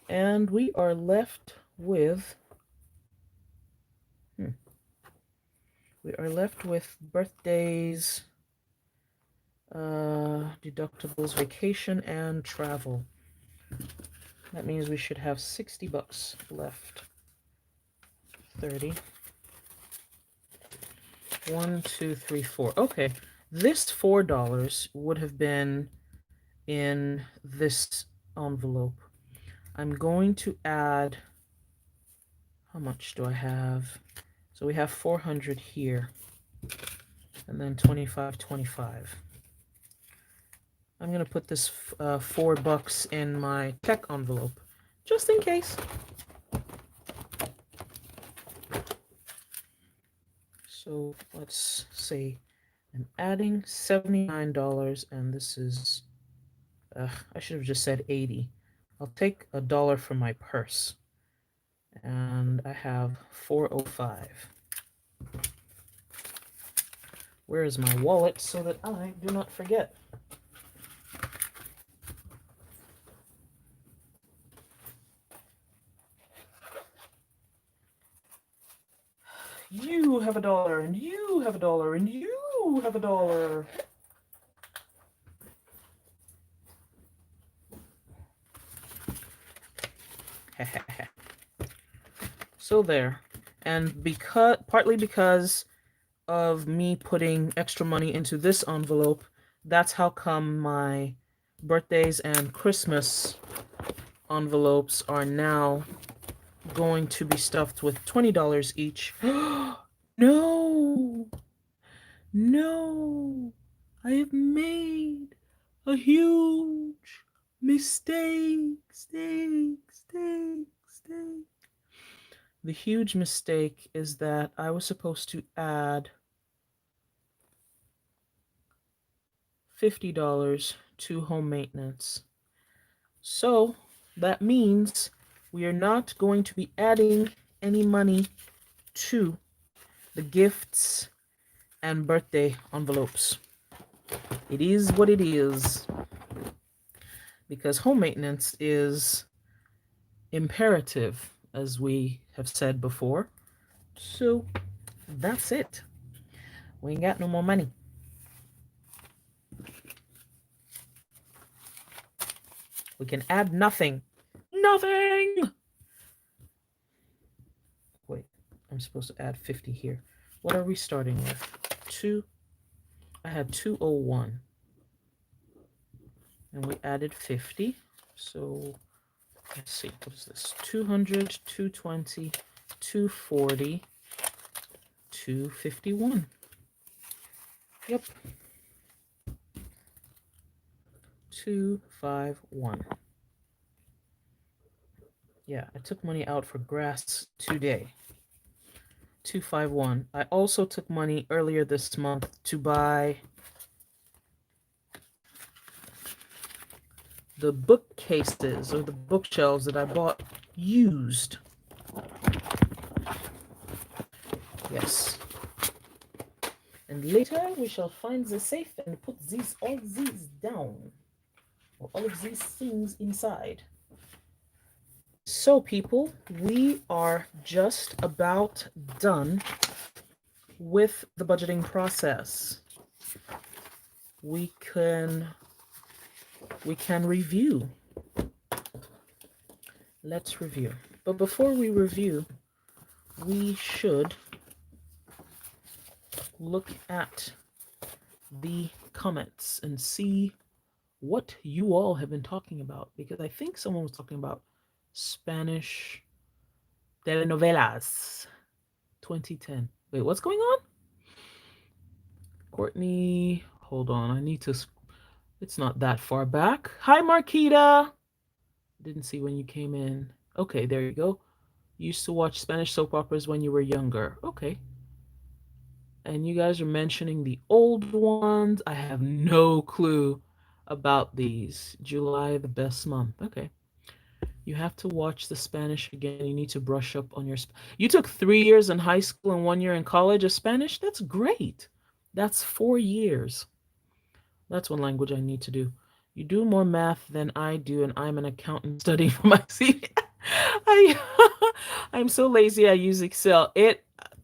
And we are left with birthdays, deductibles, vacation, and travel. That means we should have $60 left. 30. 1, 2, 3, 4. Okay, this $4 would have been in this envelope. I'm going to add, how much do I have? So we have 400 here, and then 25, 25. I'm going to put this $4 in my check envelope, just in case. So let's say I'm adding $79, and this is, I should have just said 80. I'll take $1 from my purse, and I have 405. Where is my wallet so that I do not forget? You have $1, and you have $1, and you have $1. So there. And partly because of me putting extra money into this envelope, that's how come my birthdays and Christmas envelopes are now going to be stuffed with $20 each. No! No! I have made a huge mistake. The huge mistake is that I was supposed to add $50 to home maintenance. So that means we are not going to be adding any money to the gifts and birthday envelopes. It is what it is because home maintenance is imperative, as we have said before. So that's it. We ain't got no more money. We can add nothing. Nothing! Wait, I'm supposed to add 50 here. What are we starting with? 2. I had 201. And we added 50. So let's see, what is this? 200, 220, 240, 251. Yep. 251. Yeah, I took money out for grass today. 251. I also took money earlier this month to buy the bookcases or the bookshelves that I bought used. Yes. And later we shall find the safe and put all these down. Or all of these things inside. So people, we are just about done with the budgeting process. We can review. Let's review. But before we review, we should look at the comments and see what you all have been talking about, because I think someone was talking about Spanish telenovelas 2010. Wait, what's going on? Courtney, hold on. I need to. It's not that far back. Hi, Marquita. Didn't see when you came in. Okay, there you go. Used to watch Spanish soap operas when you were younger. Okay. And you guys are mentioning the old ones. I have no clue about these. July, the best month. Okay. You have to watch the Spanish again. You need to brush up on your. You took 3 years in high school and 1 year in college of Spanish? That's great. That's 4 years. That's one language I need to do. You do more math than I do, and I'm an accountant studying for my CV. I'm so lazy. I use Excel.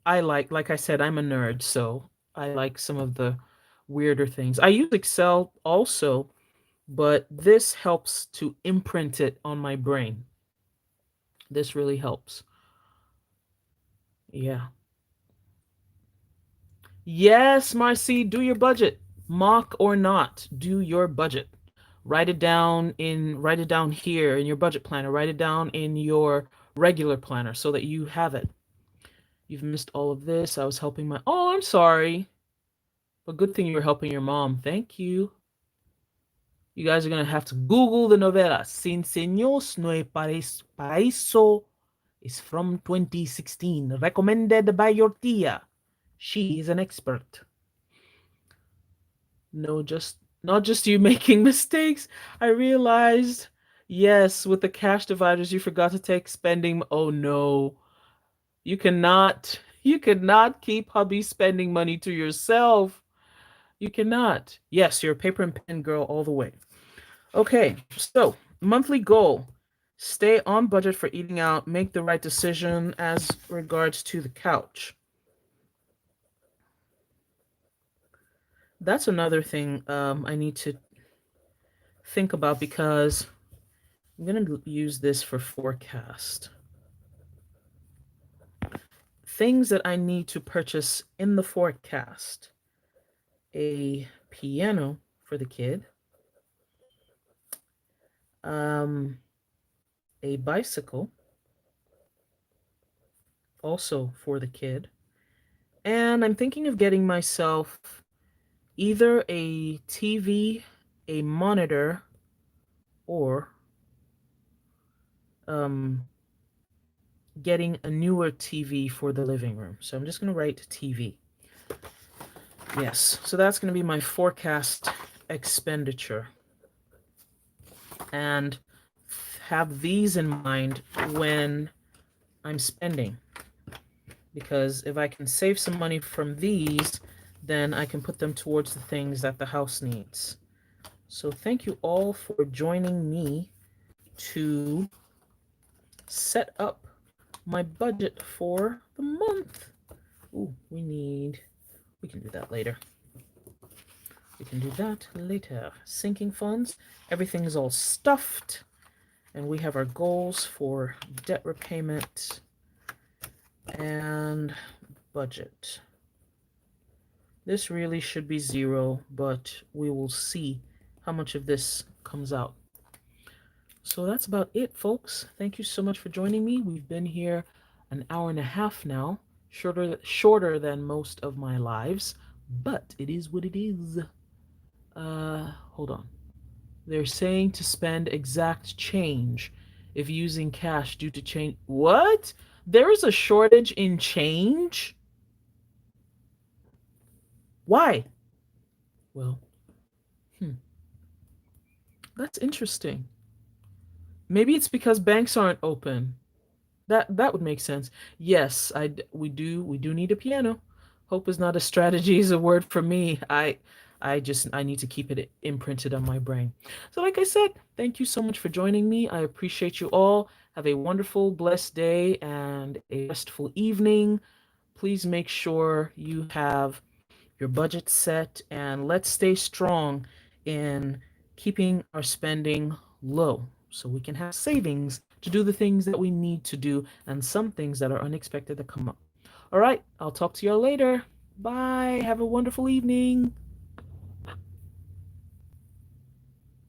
I like I said, I'm a nerd, so I like some of the weirder things. I use Excel also, but this helps to imprint it on my brain. This really helps. Yeah. Yes, Marcy, do your budget. Mock or not, do your budget. Write it down here in your budget planner. Write it down in your regular planner so that you have it. You've missed all of this. I was helping my. Oh, I'm sorry. But good thing you were helping your mom. Thank you. You guys are gonna have to Google the novela. Sin Seños no Paraíso is from 2016. Recommended by your tia. She is an expert. No, just not just you making mistakes. I realized, yes, with the cash dividers, you forgot to take spending. Oh no, you cannot keep hubby spending money to yourself. You cannot. Yes, you're a paper and pen girl all the way. Okay, so monthly goal: stay on budget for eating out. Make the right decision as regards to the couch. That's another thing I need to think about because I'm going to use this for forecast. Things that I need to purchase in the forecast: a piano for the kid, a bicycle, also for the kid, and I'm thinking of getting myself either a TV, a monitor, or getting a newer TV for the living room. So I'm just going to write TV. Yes, so that's going to be my forecast expenditure. And have these in mind when I'm spending. Because if I can save some money from these, then I can put them towards the things that the house needs. So thank you all for joining me to set up my budget for the month. Ooh, we can do that later. We can do that later. Sinking funds, everything is all stuffed, and we have our goals for debt repayment and budget. This really should be 0, but we will see how much of this comes out. So that's about it, folks. Thank you so much for joining me. We've been here an hour and a half now, shorter than most of my lives, but it is what it is. Hold on. They're saying to spend exact change if using cash due to change. What? There is a shortage in change? Why? Well, hmm, that's interesting. Maybe it's because banks aren't open. That would make sense. Yes, we do need a piano. Hope is not a strategy is a word for me. I need to keep it imprinted on my brain. So like I said, thank you so much for joining me. I appreciate you all. Have a wonderful, blessed day and a restful evening. Please make sure you have your budget set, and let's stay strong in keeping our spending low so we can have savings to do the things that we need to do and some things that are unexpected to come up. All right, I'll talk to y'all later. Bye. Have a wonderful evening.